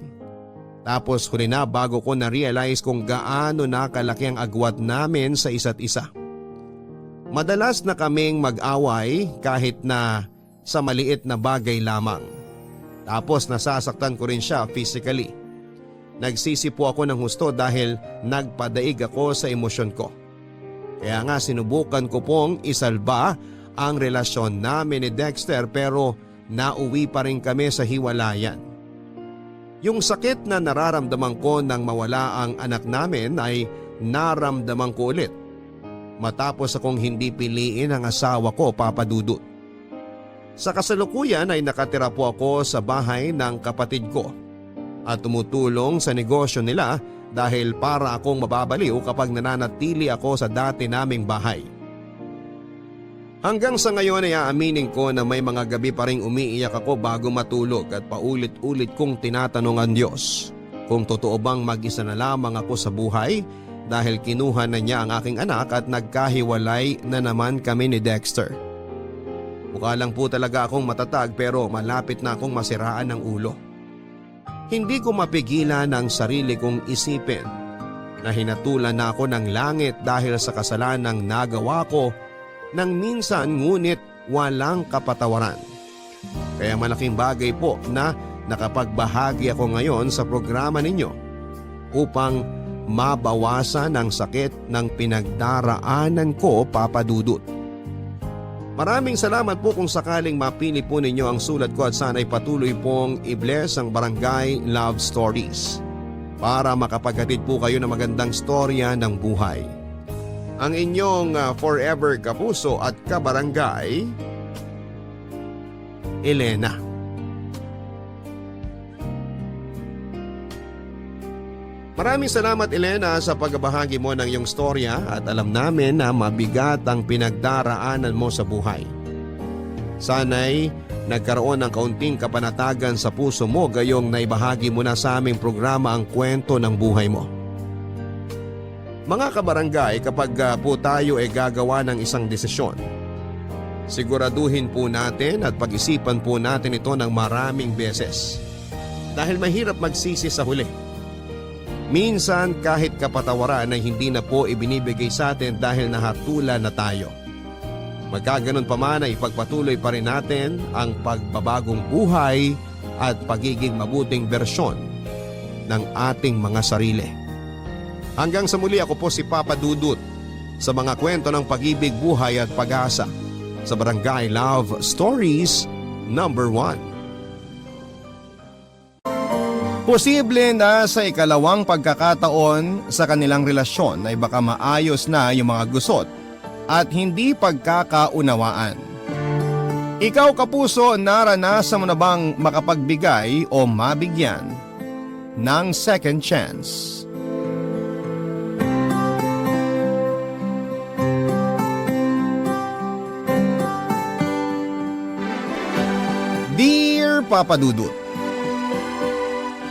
Tapos huli na bago ko na-realize kung gaano na kalaki ang agwat namin sa isa't isa. Madalas na kaming mag-away kahit na sa maliit na bagay lamang. Tapos nasasaktan ko rin siya physically. Nagsisi po ako ng husto dahil nagpadaig ako sa emosyon ko. Kaya nga sinubukan ko pong isalba ang relasyon namin ni Dexter pero nauwi pa rin kami sa hiwalayan. Yung sakit na nararamdaman ko nang mawala ang anak namin ay naramdaman ko ulit matapos akong hindi piliin ang asawa ko, Papa Dudut. Sa kasalukuyan ay nakatira po ako sa bahay ng kapatid ko at tumutulong sa negosyo nila dahil para akong mababaliw kapag nananatili ako sa dati naming bahay. Hanggang sa ngayon ay aaminin ko na may mga gabi pa ring umiiyak ako bago matulog at paulit-ulit kong tinatanong ang Diyos kung totoo bang mag-isa na lamang ako sa buhay dahil kinuha na niya ang aking anak at nagkahiwalay na naman kami ni Dexter. Mukha lang po talaga akong matatag pero malapit na akong masiraan ng ulo. Hindi ko mapigilan ang sarili kong isipin na hinatulan na ako ng langit dahil sa kasalanang nagawa ko nang minsan ngunit walang kapatawaran. Kaya malaking bagay po na nakapagbahagi ako ngayon sa programa ninyo upang mabawasan ang sakit ng pinagdaraanan ko, Papa Dudut. Maraming salamat po kung sakaling mapili po ninyo ang sulat ko at sana'y patuloy pong i-bless ang Barangay Love Stories para makapaghatid po kayo ng magandang storya ng buhay. Ang inyong forever kapuso at kabarangay, Elena. Maraming salamat, Elena, sa pagbahagi mo ng iyong storya at alam namin na mabigat ang pinagdaraanan mo sa buhay. Sana'y nagkaroon ng kaunting kapanatagan sa puso mo gayong naibahagi mo na sa aming programa ang kwento ng buhay mo. Mga kabarangay, kapag po tayo ay gagawa ng isang desisyon, siguraduhin po natin at pag-isipan po natin ito ng maraming beses. Dahil mahirap magsisi sa huli. Minsan kahit kapatawaran ay hindi na po ibinibigay sa atin dahil nahatulan na tayo. Magkaganon pa man ay ipagpatuloy pa rin natin ang pagbabagong buhay at pagiging mabuting bersyon ng ating mga sarili. Hanggang sa muli, ako po si Papa Dudut sa mga kwento ng pag-ibig, buhay at pag-asa sa Barangay Love Stories number 1. Posible na sa ikalawang pagkakataon sa kanilang relasyon ay baka maayos na yung mga gusot at hindi pagkakaunawaan. Ikaw kapuso, naranasan mo na bang makapagbigay o mabigyan ng second chance? Dear Papa Dudut,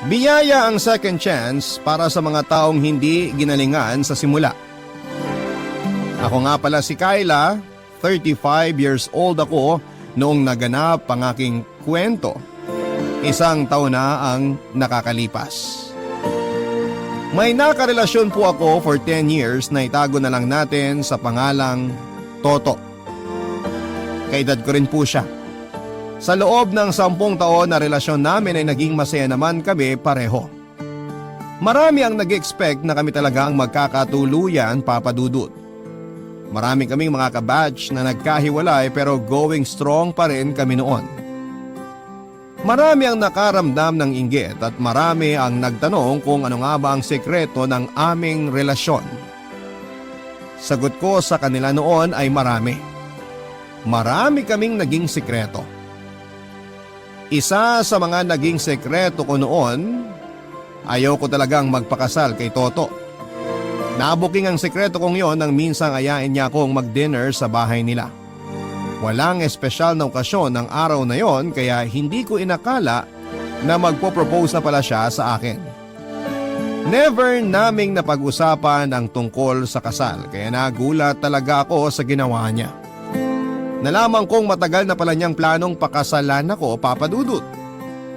biyaya ang second chance para sa mga taong hindi ginalingan sa simula. Ako nga pala si Kyla, 35 years old ako noong naganap ang aking kwento. 1 taon na ang nakakalipas. May nakarelasyon po ako for 10 years na itago na lang natin sa pangalang Toto. Kaedad ko rin po siya. Sa loob ng 10 taon na relasyon namin ay naging masaya naman kami pareho. Marami ang nag-expect na kami talaga ang magkakatuluyan, Papa Dudut. Marami kaming mga kabatch na nagkahiwalay pero going strong pa rin kami noon. Marami ang nakaramdam ng inggit at marami ang nagtanong kung ano nga ba ang sekreto ng aming relasyon. Sagot ko sa kanila noon ay marami. Marami kaming naging sekreto. Isa sa mga naging sekreto ko noon, ayaw ko talagang magpakasal kay Toto. Nabuking ang sekreto kong yon nang minsang ayain niya akong mag-dinner sa bahay nila. Walang espesyal na okasyon ng araw na yon kaya hindi ko inakala na magpo-propose na pala siya sa akin. Never naming napag-usapan ang tungkol sa kasal kaya nagulat talaga ako sa ginawa niya. Nalaman kong matagal na pala niyang planong pakasalan ako, Papa Dudut.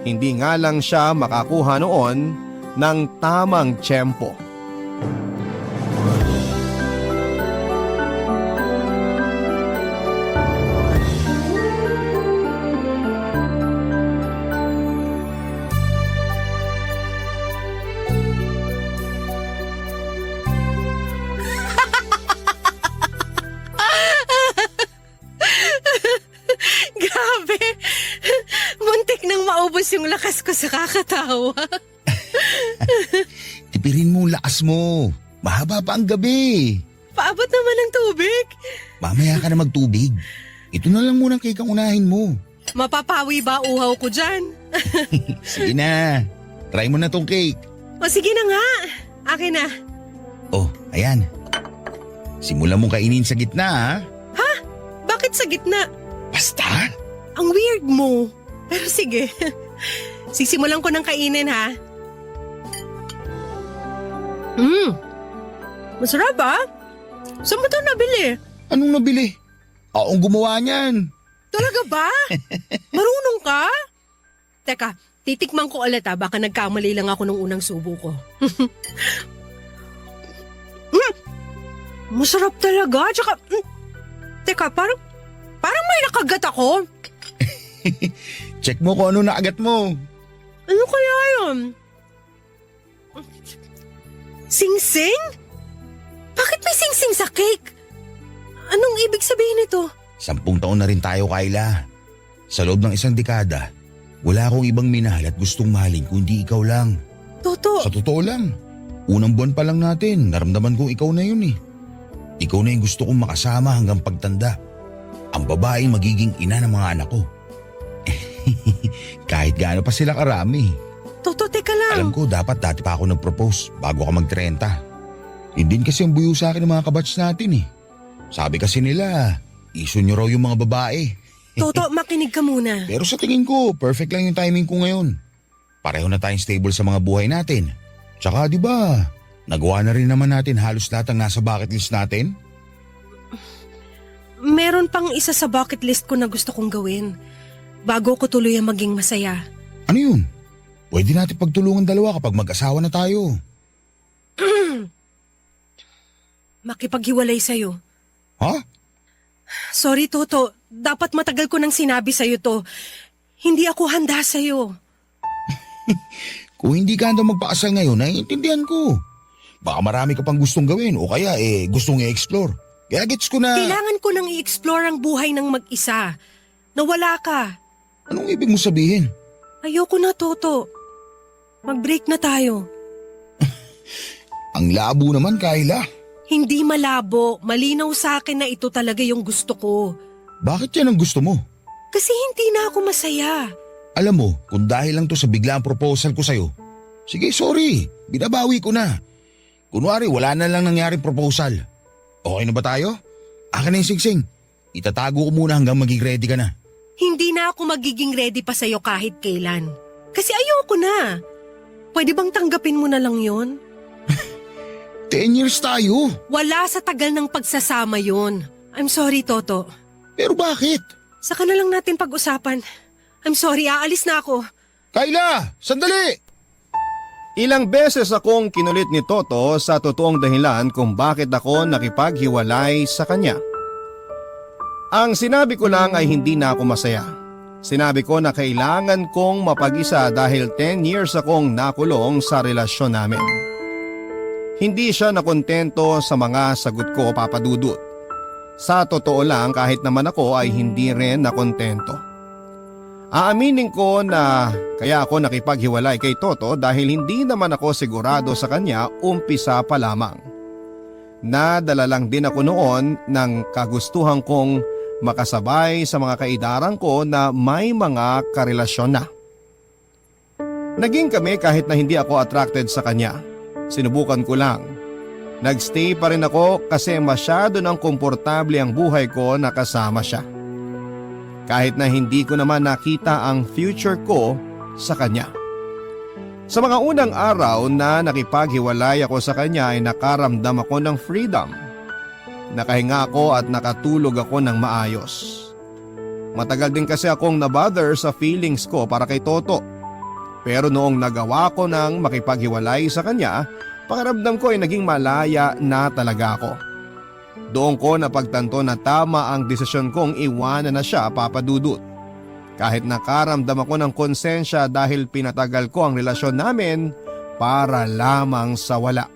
Hindi nga lang siya makakuha noon ng tamang tiyempo. Grabe! Muntik nang maubos yung lakas ko sa kakatawa. Tipirin mo ang lakas mo. Mahaba pa ang gabi. Paabot naman ng tubig. Mamaya ka na magtubig. Ito na lang muna ang cake ang unahin mo. Mapapawi ba uhaw ko dyan? Sige na. Try mo na tong cake. O sige na nga. Akin na. Oh, ayan. Simulan mong kainin sa gitna, ha? Bakit sa gitna? Basta. Ang weird mo. Pero sige. Sisimulan ko ng kainin, ha? Masarap, ha? Saan mo ito nabili? Anong nabili? Akong gumawa niyan. Talaga ba? Marunong ka? Teka, titikman ko ulit, ha? Baka nagkamali lang ako nung unang subo ko. Masarap talaga. Tsaka, teka, parang may nakagat ako. Check mo kung ano naagat mo. Ano kaya yun? Sing-sing? Bakit may sing-sing sa cake? Anong ibig sabihin nito? 10 taon na rin tayo, Kyla. Sa loob ng 1 dekada, wala akong ibang minahal at gustong mahalin kundi ikaw lang. Toto, Sa totoo lang, unang buwan pa lang natin, naramdaman kong ikaw na yun eh. Ikaw na yung gusto kong makasama hanggang pagtanda. Ang babaeng magiging ina ng mga anak ko. Kahit gaano pa sila karami. Toto, teka lang. Alam ko dapat dati pa ako nag-propose bago ka mag-30. Yun din kasi ang buyo sa akin ng mga kabatch natin eh. Sabi kasi nila, iso nyo raw yung mga babae. Toto, makinig ka muna. Pero sa tingin ko, perfect lang yung timing ko ngayon. Pareho na tayong stable sa mga buhay natin. Tsaka di ba, nagawa na rin naman natin halos lahat ang nasa bucket list natin? Meron pang isa sa bucket list ko na gusto kong gawin. Bago ko tuloy ang maging masaya. Ano yun? Pwede natin pagtulungan dalawa kapag mag-asawa na tayo. Makipaghiwalay sa'yo. Ha? Sorry, Toto. Dapat matagal ko nang sinabi sa'yo to. Hindi ako handa sa'yo. Kung hindi ka handa magpakasal ngayon, naiintindihan ko. Baka marami ka pang gustong gawin o kaya gustong i-explore. Kaya gets ko na… Kailangan ko nang i-explore ang buhay ng mag-isa. Nawala ka. Anong ibig mo sabihin? Ayoko na, Toto. Mag-break na tayo. Ang labo naman, Kayla. Hindi malabo. Malinaw sa akin na ito talaga yung gusto ko. Bakit yan ang gusto mo? Kasi hindi na ako masaya. Alam mo, kung dahil lang to sa biglang proposal ko sa'yo, sige, sorry, binabawi ko na. Kunwari, wala na lang nangyaring proposal. Okay na ba tayo? Akin na yung singsing. Itatago ko muna hanggang maging ready ka na. Hindi na ako magiging ready pa sa'yo kahit kailan. Kasi ayoko na. Pwede bang tanggapin mo na lang yon? 10 years tayo. Wala sa tagal ng pagsasama yon. I'm sorry, Toto. Pero bakit? Saka na lang natin pag-usapan. I'm sorry, aalis na ako. Kayla, sandali! Ilang beses akong kinulit ni Toto sa totoong dahilan kung bakit ako nakipaghiwalay sa kanya. Ang sinabi ko lang ay hindi na ako masaya. Sinabi ko na kailangan kong mapag-isa dahil 10 years akong nakulong sa relasyon namin. Hindi siya nakontento sa mga sagot ko, Papa Dudut. Sa totoo lang, kahit naman ako ay hindi rin nakontento. Aaminin ko na kaya ako nakipaghiwalay kay Toto dahil hindi naman ako sigurado sa kanya umpisa pa lamang. Nadala lang din ako noon ng kagustuhan kong makasabay sa mga kaidaran ko na may mga karelasyon na. Naging kami kahit na hindi ako attracted sa kanya. Sinubukan ko lang. Nagstay pa rin ako kasi masyado nang komportable ang buhay ko na kasama siya. Kahit na hindi ko naman nakita ang future ko sa kanya. Sa mga unang araw na nakipaghiwalay ako sa kanya ay nakaramdam ako ng freedom. Nakahinga ako at nakatulog ako ng maayos. Matagal din kasi akong nabother sa feelings ko para kay Toto. Pero noong nagawa ko ng makipaghiwalay sa kanya, pakiramdam ko ay naging malaya na talaga ako. Doon ko napagtanto na tama ang desisyon kong iwanan na siya, Papa Dudut. Kahit nakaramdam ako ng konsensya dahil pinatagal ko ang relasyon namin para lamang sa wala.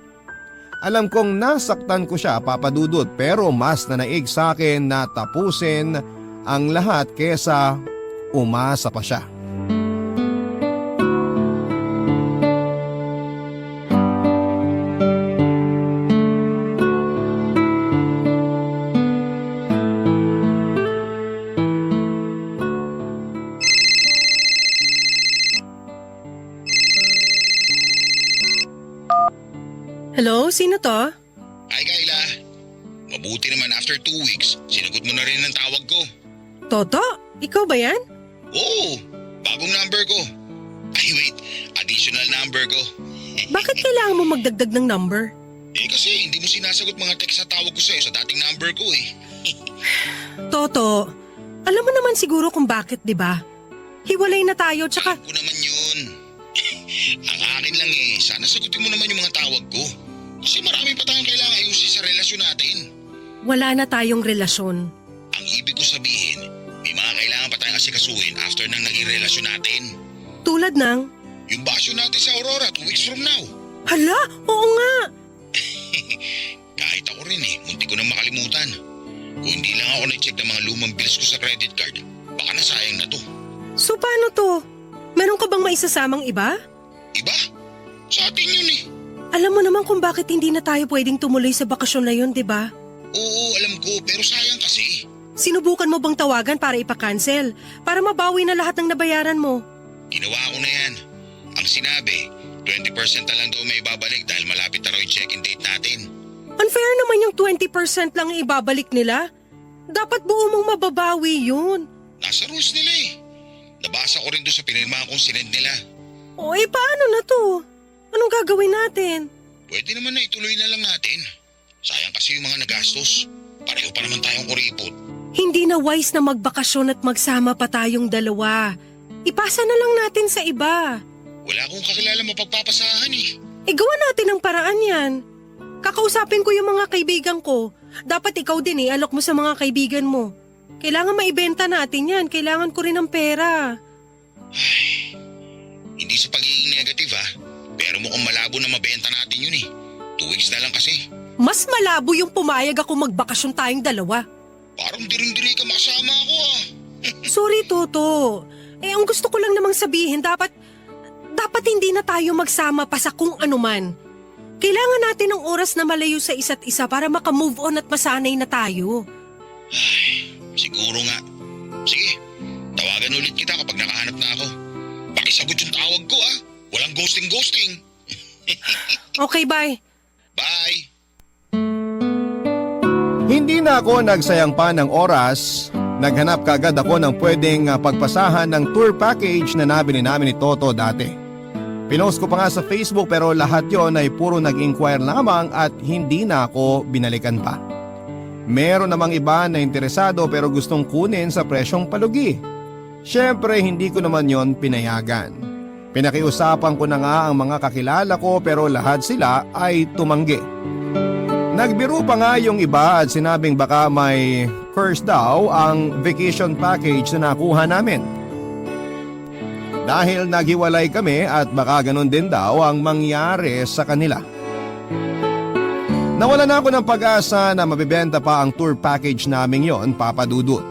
Alam kong nasaktan ko siya, Papa Dudut, pero mas nanaig sa akin na tapusin ang lahat kesa umasa pa siya. Hello, sino to? Ay, Kayla. Mabuti naman after 2 weeks, sinagot mo na rin ang tawag ko. Toto? Ikaw ba yan? Oo, bagong number ko. Ay wait, additional number ko. Bakit kailangan mo magdagdag ng number? Kasi hindi mo sinasagot mga text sa tawag ko sa'yo sa dating number ko eh. Toto, alam mo naman siguro kung bakit, di ba? Hiwalay na tayo, tsaka… Alam ko naman yun. Ang akin lang sana sagutin mo naman yung mga tawag ko. Kasi marami pa tayong kailangan ayusin sa relasyon natin. Wala na tayong relasyon. Ang ibig ko sabihin, may mga kailangan pa tayong asikasuhin after nang naging relasyon natin. Tulad ng… Yung basyo natin sa Aurora 2 weeks from now. Hala, oo nga! Kahit ako rin munti ko nang makalimutan. Kung hindi lang ako nag-check ng mga lumang bills ko sa credit card, baka nasayang na to. So paano to? Meron ka bang maisasamang iba? Iba? Sa atin yun Alam mo naman kung bakit hindi na tayo pwedeng tumuloy sa bakasyon na yun, di ba? Oo, alam ko, pero sayang kasi. Sinubukan mo bang tawagan para ipa-cancel? Para mabawi na lahat ng nabayaran mo? Ginawa ko na yan. Ang sinabi, 20% na lang daw may ibabalik dahil malapit na raw yung check-in date natin. Unfair naman yung 20% lang ibabalik nila. Dapat buo mong mababawi yun. Nasa rules nila eh. Nabasa ko rin doon sa pinirmahan kong sinend nila. O paano na to? Anong gagawin natin? Pwede naman na ituloy na lang natin. Sayang kasi yung mga nagastos. Pareho pa naman tayong kuripot. Hindi na wise na magbakasyon at magsama pa tayong dalawa. Ipasa na lang natin sa iba. Wala akong kakilala mapagpapasahan eh. Gawa natin ang paraan yan. Kakausapin ko yung mga kaibigan ko. Dapat ikaw din alok mo sa mga kaibigan mo. Kailangan maibenta natin yan. Kailangan ko rin ng pera. Hindi sa pagiging negative ha. Pero mukhang malabo na mabenta natin yun eh. 2 weeks na lang kasi. Mas malabo yung pumayag ako magbakasyon tayong dalawa. Parang diring-diri ka makasama ako ah. Sorry, Toto. Ang gusto ko lang namang sabihin, dapat hindi na tayo magsama pa sa kung ano man. Kailangan natin ng oras na malayo sa isa't isa para makamove on at masanay na tayo. Siguro nga. Sige, tawagan ulit kita kapag nakahanap na ako. Pakisagot yung tawag ko ah. Walang ghosting. Okay, bye. Bye! Hindi na ako nagsayang pa ng oras. Naghanap kagad ako ng pwedeng pagpasahan ng tour package na nabili namin ni Toto dati. Pinost ko pa nga sa Facebook pero lahat yon ay puro nag-inquire lamang at hindi na ako binalikan pa. Meron namang iba na interesado pero gustong kunin sa presyong palugi. Siyempre hindi ko naman yon pinayagan. Pinakiusapan ko na nga ang mga kakilala ko pero lahat sila ay tumanggi. Nagbiro pa nga yung iba at sinabing baka may curse daw ang vacation package na nakuha namin. Dahil naghiwalay kami at baka ganun din daw ang mangyari sa kanila. Nawala na ako ng pag-asa na mabibenta pa ang tour package naming yon, Papa Dudut.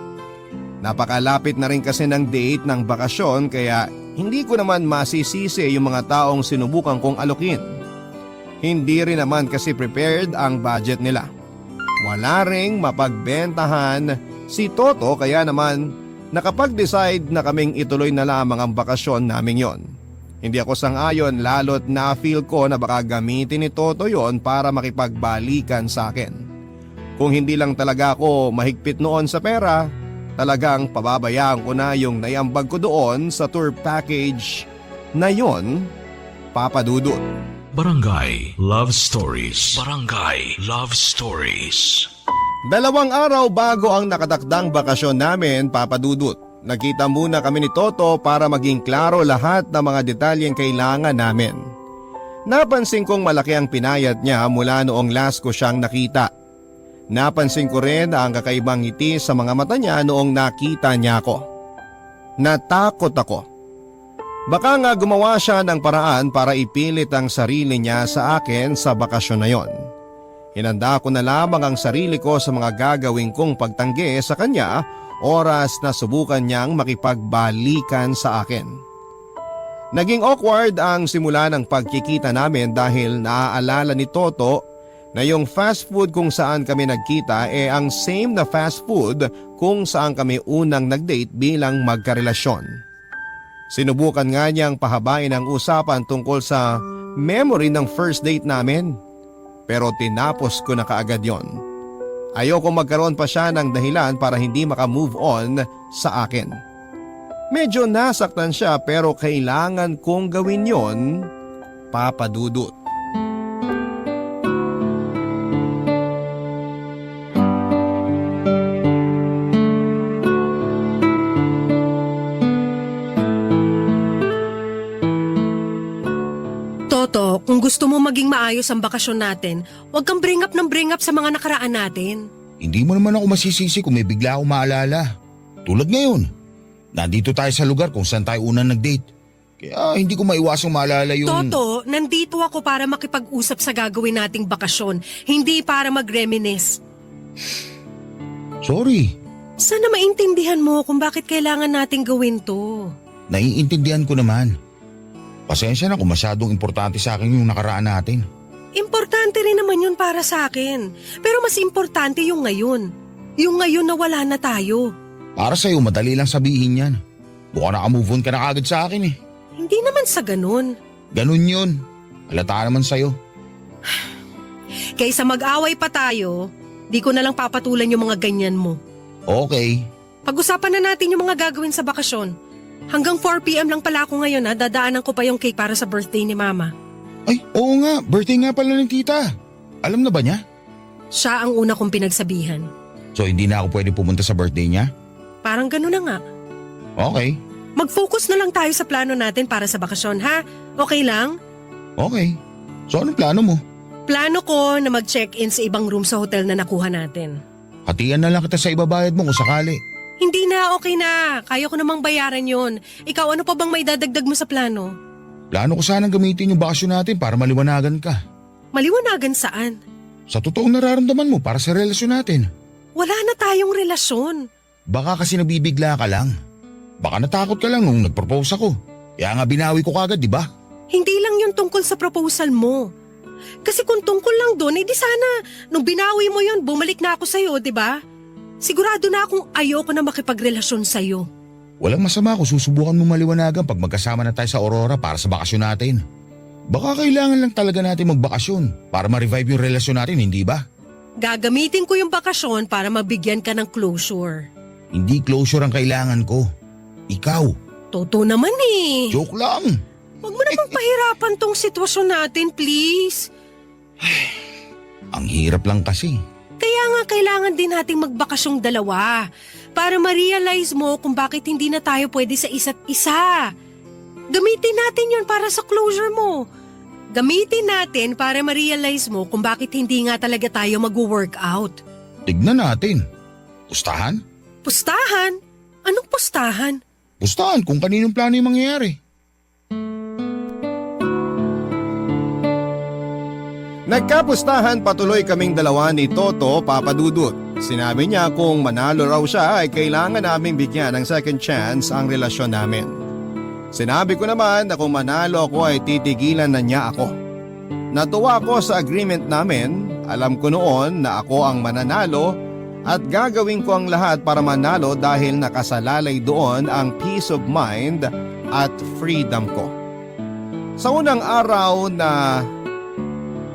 Napakalapit na rin kasi ng date ng bakasyon kaya hindi ko naman masisisi yung mga taong sinubukan kong alokin. Hindi rin naman kasi prepared ang budget nila. Wala ring mapagbentahan si Toto kaya naman nakapag-decide na kaming ituloy na lamang ang bakasyon namin yon. Hindi ako sang-ayon lalo't na-feel ko na baka gamitin ni Toto yon para makipagbalikan sa akin. Kung hindi lang talaga ako mahigpit noon sa pera, talagang pababayaan ko na yung naiambag ko doon sa tour package na yon, Papa Dudut. Barangay Love Stories. Barangay Love Stories. 2 araw bago ang nakatakdang bakasyon namin, Papa Dudut. Nagkita muna kami ni Toto para maging klaro lahat ng mga detalyeng kailangan namin. Napansin kong malaki ang pinayat niya mula noong last ko siyang nakita. Napansin ko rin ang kakaibang ngiti sa mga mata niya noong nakita niya ako. Natakot ako. Baka nga gumawa siya ng paraan para ipilit ang sarili niya sa akin sa bakasyon na yon. Hinanda ko na lamang ang sarili ko sa mga gagawin kong pagtanggi sa kanya oras na subukan niyang makipagbalikan sa akin. Naging awkward ang simula ng pagkikita namin dahil naaalala ni Toto na yung fast food kung saan kami nagkita ang same na fast food kung saan kami unang nag-date bilang magkarelasyon. Sinubukan nga niyang pahabain ang usapan tungkol sa memory ng first date namin. Pero tinapos ko na kaagad yon. Ayoko magkaroon pa siya ng dahilan para hindi makamove on sa akin. Medyo nasaktan siya pero kailangan kong gawin yon, Papa Dudut. Toto, kung gusto mo maging maayos ang bakasyon natin, huwag kang bring up sa mga nakaraan natin. Hindi mo naman ako masisisi kung may bigla akong maalala. Tulad ngayon, nandito tayo sa lugar kung saan tayo unang nag-date. Kaya hindi ko maiwasang maalala yung… Toto, nandito ako para makipag-usap sa gagawin nating bakasyon, hindi para mag-reminisce. Sorry, Sana maintindihan mo kung bakit kailangan nating gawin to. naiintindihan ko naman. Pasensya na kung masyadong importante sa akin yung nakaraan natin. Importante rin naman yun para sa akin. Pero mas importante yung ngayon. Yung ngayon na wala na tayo. Para sa'yo, madali lang sabihin yan. Baka naka-move on ka na agad sa akin eh. Hindi naman sa ganun. Ganun yun. Halata naman sa'yo. Kaysa mag-away pa tayo, di ko na lang papatulan yung mga ganyan mo. Okay, Pag-usapan na natin yung mga gagawin sa bakasyon. Hanggang 4 p.m. lang pala ako ngayon ha. Dadaanan ko pa yung cake para sa birthday ni Mama. Ay, oo nga. Birthday nga pala ng tita. Alam na ba niya? Siya ang una kong pinagsabihan. So hindi na ako pwede pumunta sa birthday niya? Parang gano'n na nga. Okay. Mag-focus na lang tayo sa plano natin para sa bakasyon ha. Okay lang? Okay. So anong plano mo? Plano ko na mag-check-in sa ibang room sa hotel na nakuha natin. Hatian na lang kita sa ibabayad mo kung sakali. Hindi na, okay na. Kaya ko namang bayaran yon. Ikaw, ano pa bang may dadagdag mo sa plano? Plano ko sanang gamitin yung bakasyon natin para maliwanagan ka. Maliwanagan saan? Sa totoong nararamdaman mo para sa relasyon natin. Wala na tayong relasyon. Baka kasi nabibigla ka lang. Baka natakot ka lang nung nag-propose ako. Kaya nga binawi ko kagad, di ba? Hindi lang yun tungkol sa proposal mo. Kasi kung tungkol lang doon, di sana, nung binawi mo yun, bumalik na ako sa'yo, di ba? Sigurado na akong ayoko na makipagrelasyon sa'yo. Walang masama kung susubukan mo maliwanagan pag magkasama na tayo sa Aurora para sa bakasyon natin. Baka kailangan lang talaga natin magbakasyon para ma-revive yung relasyon natin, hindi ba? Gagamitin ko yung bakasyon para mabigyan ka ng closure. Hindi closure ang kailangan ko. Ikaw. Totoo naman eh. Joke lang. Huwag mo namang pahirapan tong sitwasyon natin, please. Ang hirap lang kasi. Kaya nga kailangan din nating magbakasyong dalawa para ma-realize mo kung bakit hindi na tayo pwede sa isa't isa. Gamitin natin yon para sa closure mo. Gamitin natin para ma-realize mo kung bakit hindi nga talaga tayo mag-workout. Tignan natin. Pustahan? Pustahan? Anong pustahan? Pustahan kung kaninong plano yung mangyayari. Nagkapustahan patuloy kaming dalawa ni Toto Papadudut. Sinabi niya kung manalo raw siya ay kailangan naming bigyan ng second chance ang relasyon namin. Sinabi ko naman na kung manalo ako ay titigilan na niya ako. Natuwa ako sa agreement namin, alam ko noon na ako ang mananalo at gagawin ko ang lahat para manalo dahil nakasalalay doon ang peace of mind at freedom ko. Sa unang araw na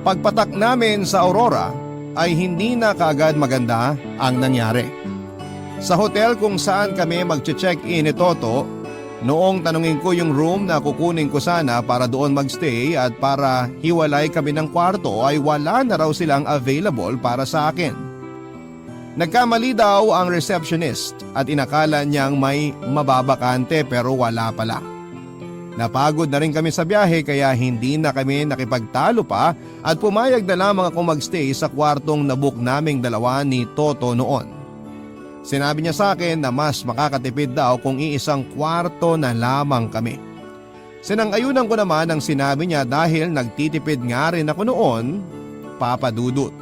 pagpatak namin sa Aurora ay hindi na kaagad maganda ang nangyari. Sa hotel kung saan kami mag-check-in ni Toto, noong tanungin ko yung room na kukunin ko sana para doon magstay at para hiwalay kami ng kwarto ay wala na raw silang available para sa akin. Nagkamali daw ang receptionist at inakala niyang may mababakante pero wala pala. Napagod na rin kami sa biyahe kaya hindi na kami nakipagtalo pa at pumayag na lamang ako magstay sa kwartong nabook naming dalawa ni Toto noon. Sinabi niya sa akin na mas makakatipid daw kung iisang kwarto na lamang kami. Sinang-ayunan ko naman ang sinabi niya dahil nagtitipid nga rin ako noon, Papa Dudut.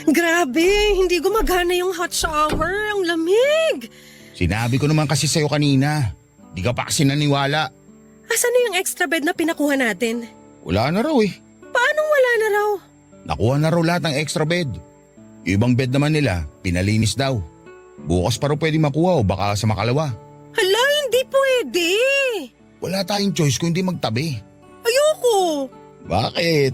Grabe, hindi gumagana yung hot shower. Ang lamig. Sinabi ko naman kasi sa'yo kanina. Di ka pa kasi naniwala. Asan na yung extra bed na pinakuha natin? Wala na raw eh. Paano wala na raw? Nakuha na raw lahat ng extra bed. Yung ibang bed naman nila, pinalinis daw. Bukas pa raw pwede makuha o baka sa makalawa. Hala, hindi pwede. Wala tayong choice kung hindi magtabi. Ayoko. Bakit?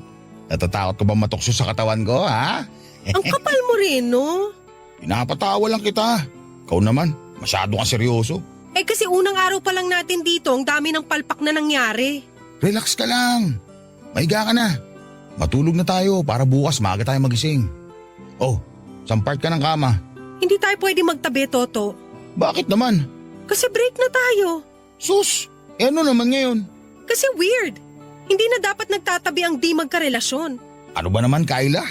Natatakot ka ba matukso sa katawan ko, ha? Ang kapal mo rin, no? Pinapatawa lang kita. Ikaw naman, masyado kang seryoso. Eh kasi unang araw pa lang natin dito, ang dami ng palpak na nangyari. Relax ka lang. Mahiga ka na. Matulog na tayo para bukas maaga tayo magising. Oh, sampart ka ng kama. Hindi tayo pwede magtabi, Toto. Bakit naman? Kasi break na tayo. Sus, ano naman ngayon? Kasi weird. Hindi na dapat nagtatabi ang di magkarelasyon. Ano ba naman, Kyla?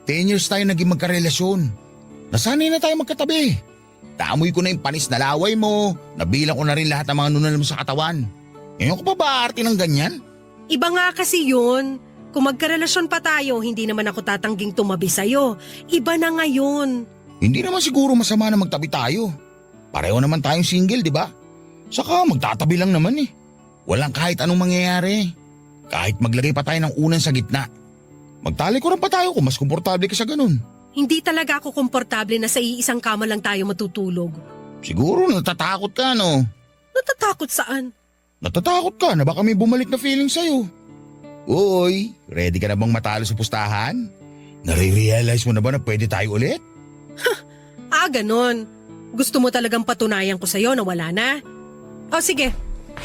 10 years tayo naging magkarelasyon. Nasanay na tayo magkatabi. Naamoy ko na yung panis na laway mo. Nabilang ko na rin lahat ng mga nunal mo sa katawan. Ngayon ko pa ba aarte ng ganyan? Iba nga kasi yun. Kung magkarelasyon pa tayo, hindi naman ako tatangging tumabi sa'yo. Iba na ngayon. Hindi naman siguro masama na magtabi tayo. Pareho naman tayong single, di ba? Saka magtatabi lang naman eh. Walang kahit anong mangyayari. Kahit maglagay pa tayo ng unan sa gitna. Magtalikuran pa tayo kung mas komportable ka sa ganun. Hindi talaga ako komportable na sa iisang kama lang tayo matutulog. Siguro natatakot ka, no? Natatakot saan? Natatakot ka na baka may bumalik na feeling sa'yo. Uy, ready ka na bang matalo sa pustahan? Nare-realize mo na ba na pwede tayo ulit? Ganon. Gusto mo talagang patunayan ko sa'yo na wala na? O sige,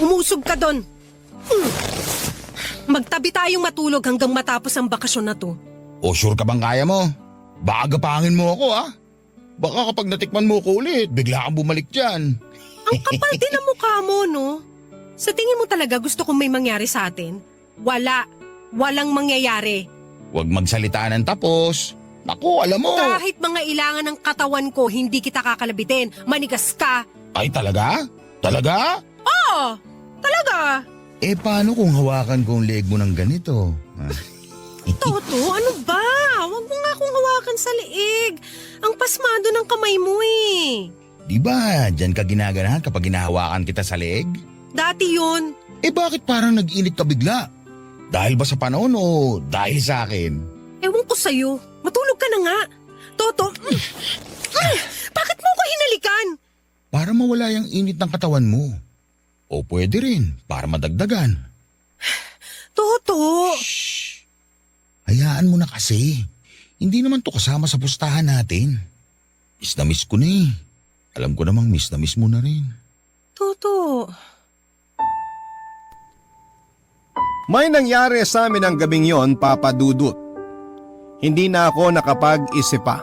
umusog ka doon. Magtabi tayong matulog hanggang matapos ang bakasyon na to. O sure ka bang kaya mo? Baka gapangin mo ako, ha? Baka kapag natikman mo ko ulit, bigla kang bumalik dyan. Ang kapal din ang mukha mo, no? Sa tingin mo talaga gusto kong may mangyari sa atin? Walang mangyayari. Huwag magsalita ng tapos. Naku, alam mo. Kahit mga ilangan ng katawan ko, hindi kita kakalabitin. Manigas ka. Ay talaga? Talaga? Oo, talaga. Eh paano kung hawakan ko ang leg mo ng ganito? Toto, ano ba? Huwag mo nga akong hawakan sa liig. Ang pasmado ng kamay mo eh. Di ba, dyan ka ginaganahan kapag hinahawakan kita sa leg? Dati yun. Eh bakit parang nag-init ka bigla? Dahil ba sa panahon o dahil sa akin? Ewan ko sa'yo. Matulog ka na nga. Toto, bakit mo ko hinalikan? Para mawala yung init ng katawan mo. O pwede rin, para madagdagan. Toto. Shh! Hayaan mo na kasi. Hindi naman to kasama sa pustahan natin. Miss na miss ko na eh. Alam ko namang miss na miss mo na rin. Toto. May nangyari sa amin ang gabing yon, Papa Dudut. Hindi na ako nakapag-isip pa.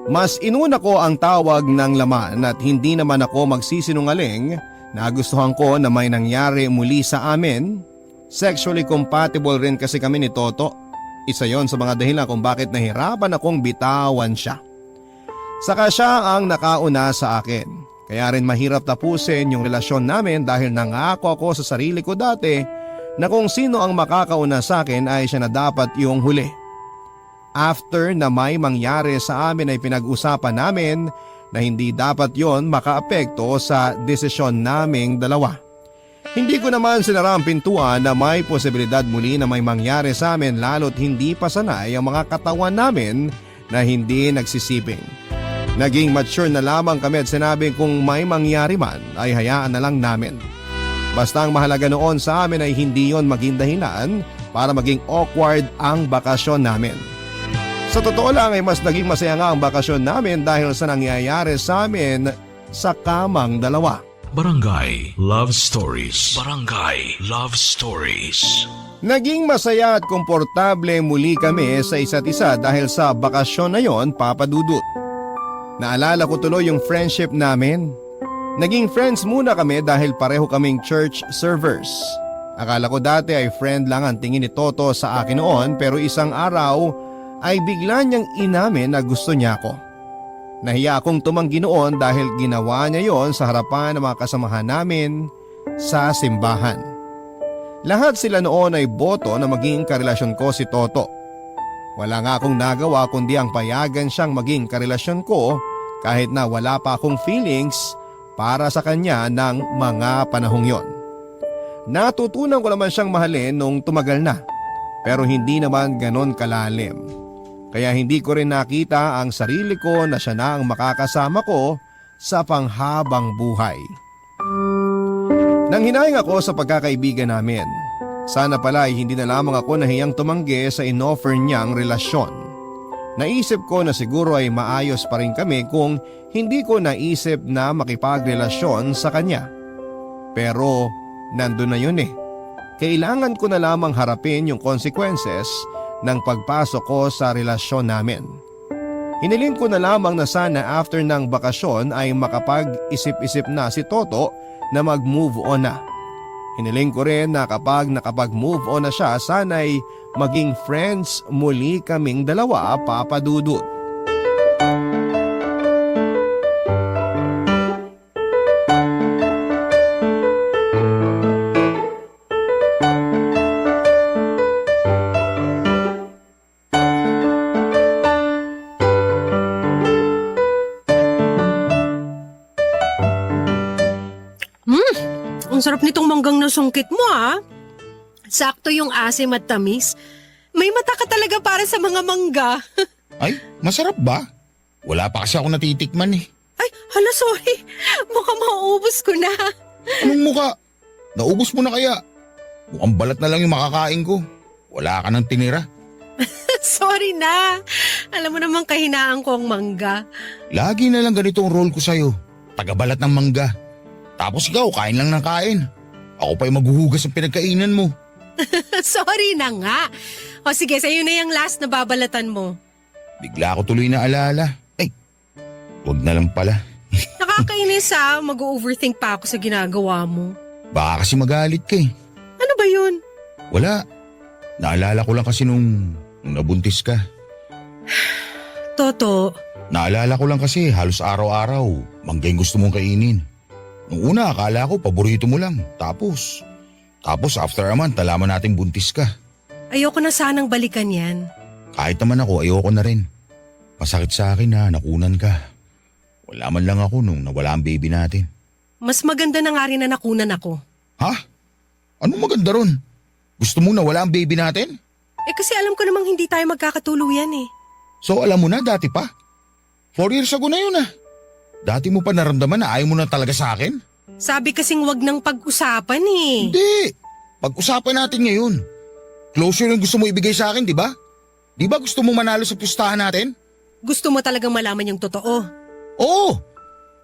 Mas inuna ko ang tawag ng laman at hindi naman ako magsisinungaling. Nagustuhan ko na may nangyari muli sa amin. Sexually compatible rin kasi kami ni Toto. Isa yon sa mga dahilan kung bakit nahirapan akong bitawan siya. Saka siya ang nakauna sa akin. Kaya rin mahirap tapusin yung relasyon namin dahil nangako ako sa sarili ko dati na kung sino ang makakauna sa akin ay siya na dapat yung huli. After na may mangyari sa amin ay pinag-usapan namin na hindi dapat yon makaapekto sa desisyon naming dalawa. Hindi ko naman sinara ang pintuan na may posibilidad muli na may mangyari sa amin lalo't hindi pa sanay ang mga katawan namin na hindi nagsisiping. Naging mature na lamang kami at sinabing kung may mangyari man ay hayaan na lang namin. Basta ang mahalaga noon sa amin ay hindi yon maging dahilan para maging awkward ang bakasyon namin. Sa totoo lang ay mas naging masaya nga ang bakasyon namin dahil sa nangyayari sa amin sa kamang dalawa. Barangay Love Stories. Barangay Love Stories. Naging masaya at komportable muli kami sa isa't isa dahil sa bakasyon na yon, Papa Dudut. Naalala ko tuloy yung friendship namin. Naging friends muna kami dahil pareho kaming church servers. Akala ko dati ay friend lang ang tingin ni Toto sa akin noon pero isang araw ay bigla niyang inamin na gusto niya ako. Nahiya akong tumanggi noon dahil ginawa niya yon sa harapan ng mga kasamahan namin sa simbahan. Lahat sila noon ay boto na maging karelasyon ko si Toto. Wala nga akong nagawa kundi ang payagan siyang maging karelasyon ko kahit na wala pa akong feelings para sa kanya ng mga panahong yon. Natutunan ko naman siyang mahalin nung tumagal na pero hindi naman ganon kalalim. Kaya hindi ko rin nakita ang sarili ko na siya na ang makakasama ko sa panghabang buhay. Nang hinayang ako sa pagkakaibigan namin, sana pala ay hindi na lamang ako nahiyang tumanggi sa inoffer niyang relasyon. Naisip ko na siguro ay maayos pa rin kami kung hindi ko naisip na makipagrelasyon sa kanya. Pero nandun na yun eh. Kailangan ko na lamang harapin yung consequences ng pagpasok ko sa relasyon namin. Hiniling ko na lamang na sana after ng bakasyon ay makapag-isip-isip na si Toto na mag-move on na. Hiniling ko rin na kapag nakapag-move on na siya sana'y maging friends muli kaming dalawa, Papa Dudut. Ang sarap nitong manggang nasungkit mo ah. Sakto yung asim at tamis. May mata ka talaga para sa mga mangga. Ay, masarap ba? Wala pa kasi ako natitikman eh. Ay, hala, sorry. Mukhang mauubos ko na. Anong muka? Naubos mo na kaya? Mukhang balat na lang yung makakain ko. Wala ka nang tinira. Sorry na. Alam mo naman kahinaan ko ang mangga. Lagi na lang ganito ang role ko sa'yo. Tagabalat ng mangga. Tapos ikaw, kain lang ng kain. Ako pa yung maghuhugas ng pinagkainan mo. Sorry na nga. O sige, sa'yo na yung last na babalatan mo. Bigla ako tuloy na alala. Ay, wag na lang pala. Nakakainis mag-overthink pa ako sa ginagawa mo. Baka kasi magalit ka eh. Ano ba yun? Wala. Naalala ko lang kasi nung nabuntis ka. Toto, Naalala ko lang kasi halos araw-araw mangga yung gusto mong kainin. Nung una akala ko paborito mo lang. Tapos after a month nalaman natin buntis ka. ayoko na sanang balikan yan. Kahit naman ako ayoko na rin. Masakit sa akin na nakunan ka. Wala man lang ako nung nawala ang baby natin. Mas maganda na nga rin na nakunan ako. Ha? Anong maganda ron? Gusto mong nawala ang baby natin? Kasi alam ko namang hindi tayo magkakatuluyan eh. So alam mo na dati pa? 4 years ago na yun ah. Dati mo pa naramdaman na ayaw mo na talaga sa akin? Sabi kasing wag nang pag-usapan eh. Hindi. Pag-usapan natin ngayon. Closure yung gusto mo ibigay sa akin, di ba? Di ba gusto mo manalo sa pustahan natin? Gusto mo talagang malaman yung totoo. Oo.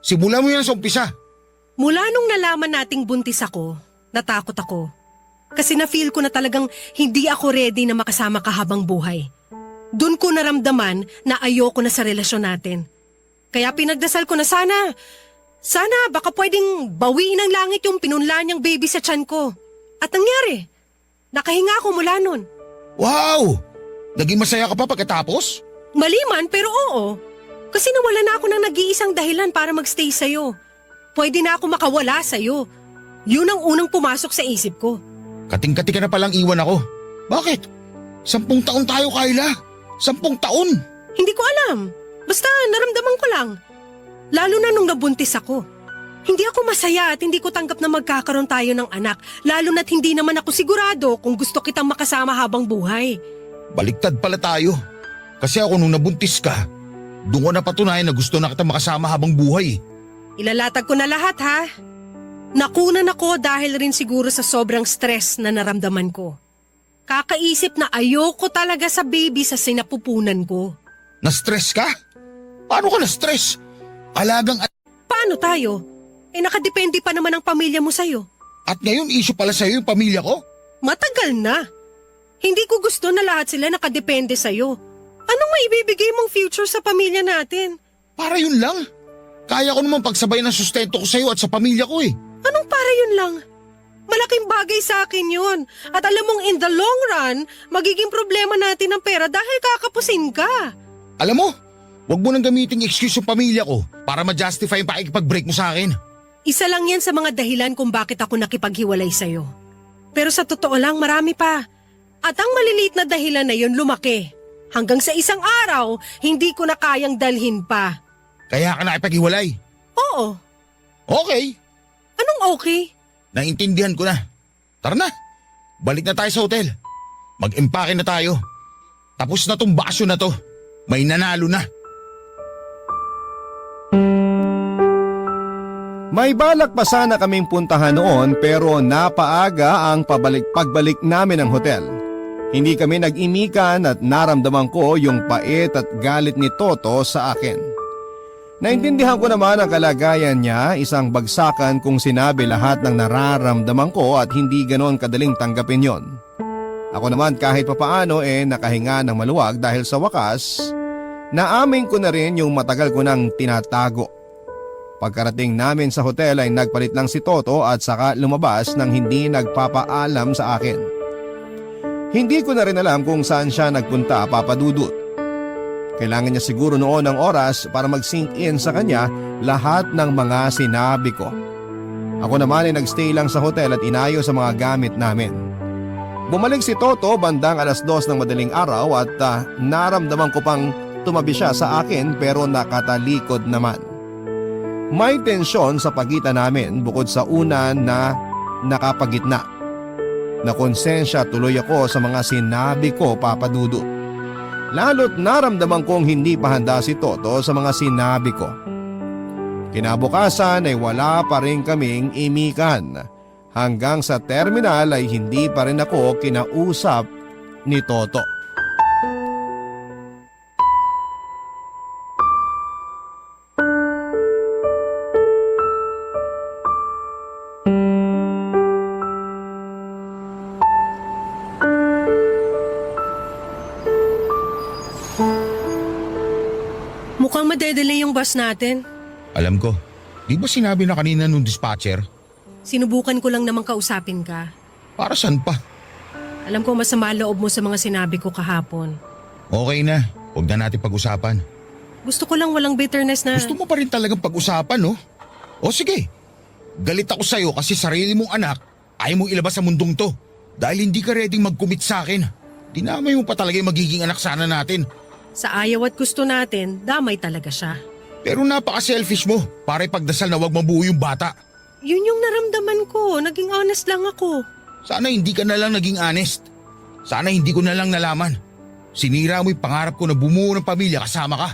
Simula mo yan sa umpisa. Mula nung nalaman nating buntis ako, natakot ako. Kasi na-feel ko na talagang hindi ako ready na makasama ka habang buhay. Doon ko naramdaman na ayoko na sa relasyon natin. Kaya pinagdasal ko na sana baka pwedeng bawiin ng langit yung pinunla niyang baby sa tiyan ko. At nangyari, nakahinga ako mula nun. Wow! Naging masaya ka pa pagkatapos? Mali man pero oo. Kasi nawala na ako ng nag-iisang dahilan para magstay sa'yo. Pwede na ako makawala sa'yo. Yun ang unang pumasok sa isip ko. Kating-kati ka na palang iwan ako. Bakit? 10 taon tayo, Kyla. 10 taon. Hindi ko alam. Basta naramdaman ko lang. Lalo na nung nabuntis ako. Hindi ako masaya at hindi ko tanggap na magkakaroon tayo ng anak. Lalo na't hindi naman ako sigurado kung gusto kitang makasama habang buhay. Baliktad pala tayo. Kasi ako nung nabuntis ka, doon ko napatunayan na gusto na kita makasama habang buhay. Ilalatag ko na lahat ha. Nakunan ako dahil rin siguro sa sobrang stress na naramdaman ko. Kakaisip na ayoko talaga sa baby sa sinapupunan ko. Na-stress ka? Paano ka na-stress? Alagang Paano tayo? Nakadepende pa naman ang pamilya mo sa'yo. at ngayon issue pala sa'yo yung pamilya ko? Matagal na. Hindi ko gusto na lahat sila nakadepende sa'yo. Anong maibibigay mong future sa pamilya natin? Para yun lang. Kaya ko naman pagsabay ng sustento ko sa'yo at sa pamilya ko eh. Anong para yun lang? Malaking bagay sa akin yun. At alam mong in the long run, magiging problema natin ang pera dahil kakapusin ka. Alam mo, wag mo nang gamiting excuse yung pamilya ko para ma-justify yung pakikipag-break mo sa akin. Isa lang yan sa mga dahilan kung bakit ako nakipaghiwalay sa'yo. Pero sa totoo lang, marami pa. At ang maliliit na dahilan na yun lumaki. Hanggang sa isang araw, hindi ko na kayang dalhin pa. Kaya ka nakipaghiwalay. Oo. Okay, Anong okay? naintindihan ko na. Tara na, balik na tayo sa hotel. Mag-empake na tayo. Tapos na tong bakasyon na to. May nanalo na. May balak pa sana kaming puntahan noon pero napaaga ang pagbalik namin ng hotel. Hindi kami nag-imikan at naramdaman ko yung pait at galit ni Toto sa akin. Naintindihan ko naman ang kalagayan niya, isang bagsakan kung sinabi lahat ng nararamdaman ko at hindi ganon kadaling tanggapin yon. Ako naman kahit papaano nakahinga ng maluwag dahil sa wakas, naamin ko na rin yung matagal ko nang tinatago. Pagkarating namin sa hotel ay nagpalit lang si Toto at saka lumabas nang hindi nagpapaalam sa akin. Hindi ko na rin alam kung saan siya nagpunta, Papa Dudut. Kailangan niya siguro noon ng oras para mag-sink in sa kanya lahat ng mga sinabi ko. Ako naman ay nagstay lang sa hotel at inayos sa mga gamit namin. Bumalik si Toto bandang 2:00 ng madaling araw at naramdaman ko pang tumabi siya sa akin pero nakatalikod naman. May tensyon sa pagitan namin bukod sa una na nakapagitna. Nakonsensya tuloy ako sa mga sinabi ko, Papa Dudut. Lalo't naramdaman kong hindi pa handa si Toto sa mga sinabi ko. Kinabukasan ay wala pa rin kaming imikan. Hanggang sa terminal ay hindi pa rin ako kinausap ni Toto. Mukhang madedelay yung bus natin. Alam ko, di ba sinabi na kanina nung dispatcher? Sinubukan ko lang namang kausapin ka. Para saan pa? Alam ko masama loob mo sa mga sinabi ko kahapon. Okay na, huwag na natin pag-usapan. Gusto ko lang walang bitterness na... Gusto mo pa rin talagang pag-usapan, no? O sige, galit ako sa'yo kasi sarili mong anak ayaw mong ilabas sa mundong to. Dahil hindi ka ready mag-commit sa akin. Dinamay mo pa talaga yung magiging anak sana natin. Sa ayaw at gusto natin, damay talaga siya. Pero napaka-selfish mo para ipagdasal na wag mabuo yung bata. Yun yung naramdaman ko. Naging honest lang ako. Sana hindi ka na lang naging honest. Sana hindi ko na lang nalaman. Sinira mo yung pangarap ko na bumuo ng pamilya kasama ka.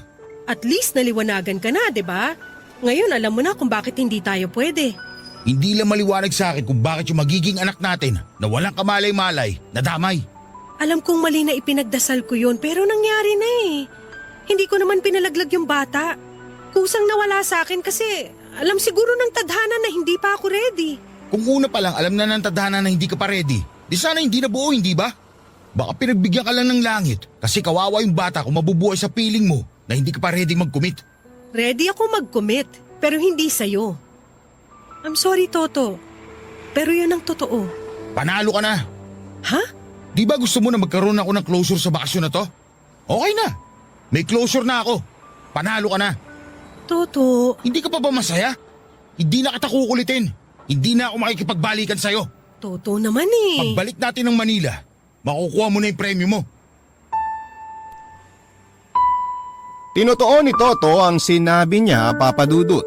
At least naliwanagan ka na, di ba? Ngayon alam mo na kung bakit hindi tayo pwede. Hindi lang maliwanag sa akin kung bakit yung magiging anak natin na walang kamalay-malay, nadamay. Alam kong mali na ipinagdasal ko yun pero nangyari na eh. Hindi ko naman pinalaglag yung bata. Kusang nawala sa akin kasi alam siguro ng tadhana na hindi pa ako ready. Kung una pa lang alam na ng tadhana na hindi ka pa ready, di sana hindi na buo, hindi ba? Baka pinagbigyan ka lang ng langit kasi kawawa yung bata kung mabubuhay sa piling mo na hindi ka pa ready mag-commit. Ready ako mag-commit pero hindi sa'yo. I'm sorry Toto, pero yun ang totoo. Panalo ka na. Ha? Di ba gusto mo na magkaroon ako ng closure sa bakasyon na to? Okay na. May closure na ako. Panalo ka na. Toto, Hindi ka pa ba masaya? Hindi na kita kukulitin. Hindi na ako makikipagbalikan sa'yo. Toto naman eh. Pagbalik natin ng Manila, makukuha mo na yung premyo mo. Tinotoo ni Toto ang sinabi niya, Papa Dudut.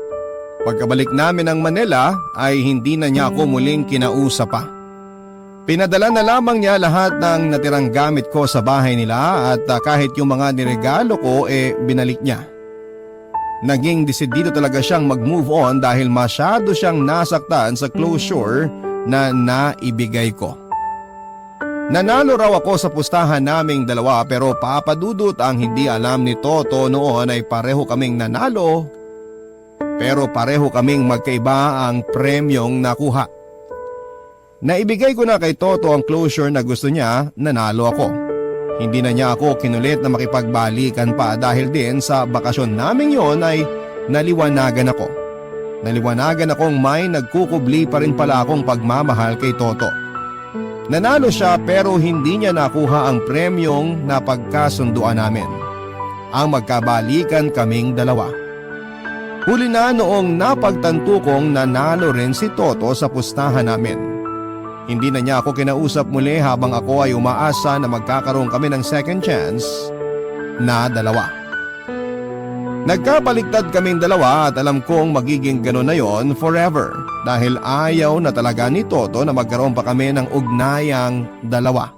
Pagkabalik namin ng Manila ay hindi na niya ako muling kinausap pa. Pinadala na lamang niya lahat ng natirang gamit ko sa bahay nila at kahit yung mga niregalo ko binalik niya. Naging desidido talaga siyang mag-move on dahil masyado siyang nasaktan sa closure na naibigay ko. Nanalo raw ako sa pustahan naming dalawa pero Papa Dudut ang hindi alam ni Toto noon ay pareho kaming nanalo pero pareho kaming magkaiba ang premyong nakuha. Naibigay ko na kay Toto ang closure na gusto niya, nanalo ako. Hindi na niya ako kinulit na makipagbalikan pa dahil din sa bakasyon naming yon ay naliwanagan ako. Naliwanagan akong may nagkukubli pa rin pala akong pagmamahal kay Toto. Nanalo siya pero hindi niya nakuha ang premyong napagkasunduan namin. Ang magkabalikan kaming dalawa. Huli na noong napagtanto kong nanalo rin si Toto sa pustahan namin. Hindi na niya ako kinausap muli habang ako ay umaasa na magkakaroon kami ng second chance na dalawa. Nagkabaliktad kaming dalawa at alam kong magiging gano'n na yon forever dahil ayaw na talaga ni Toto na magkaroon pa kami ng ugnayang dalawa.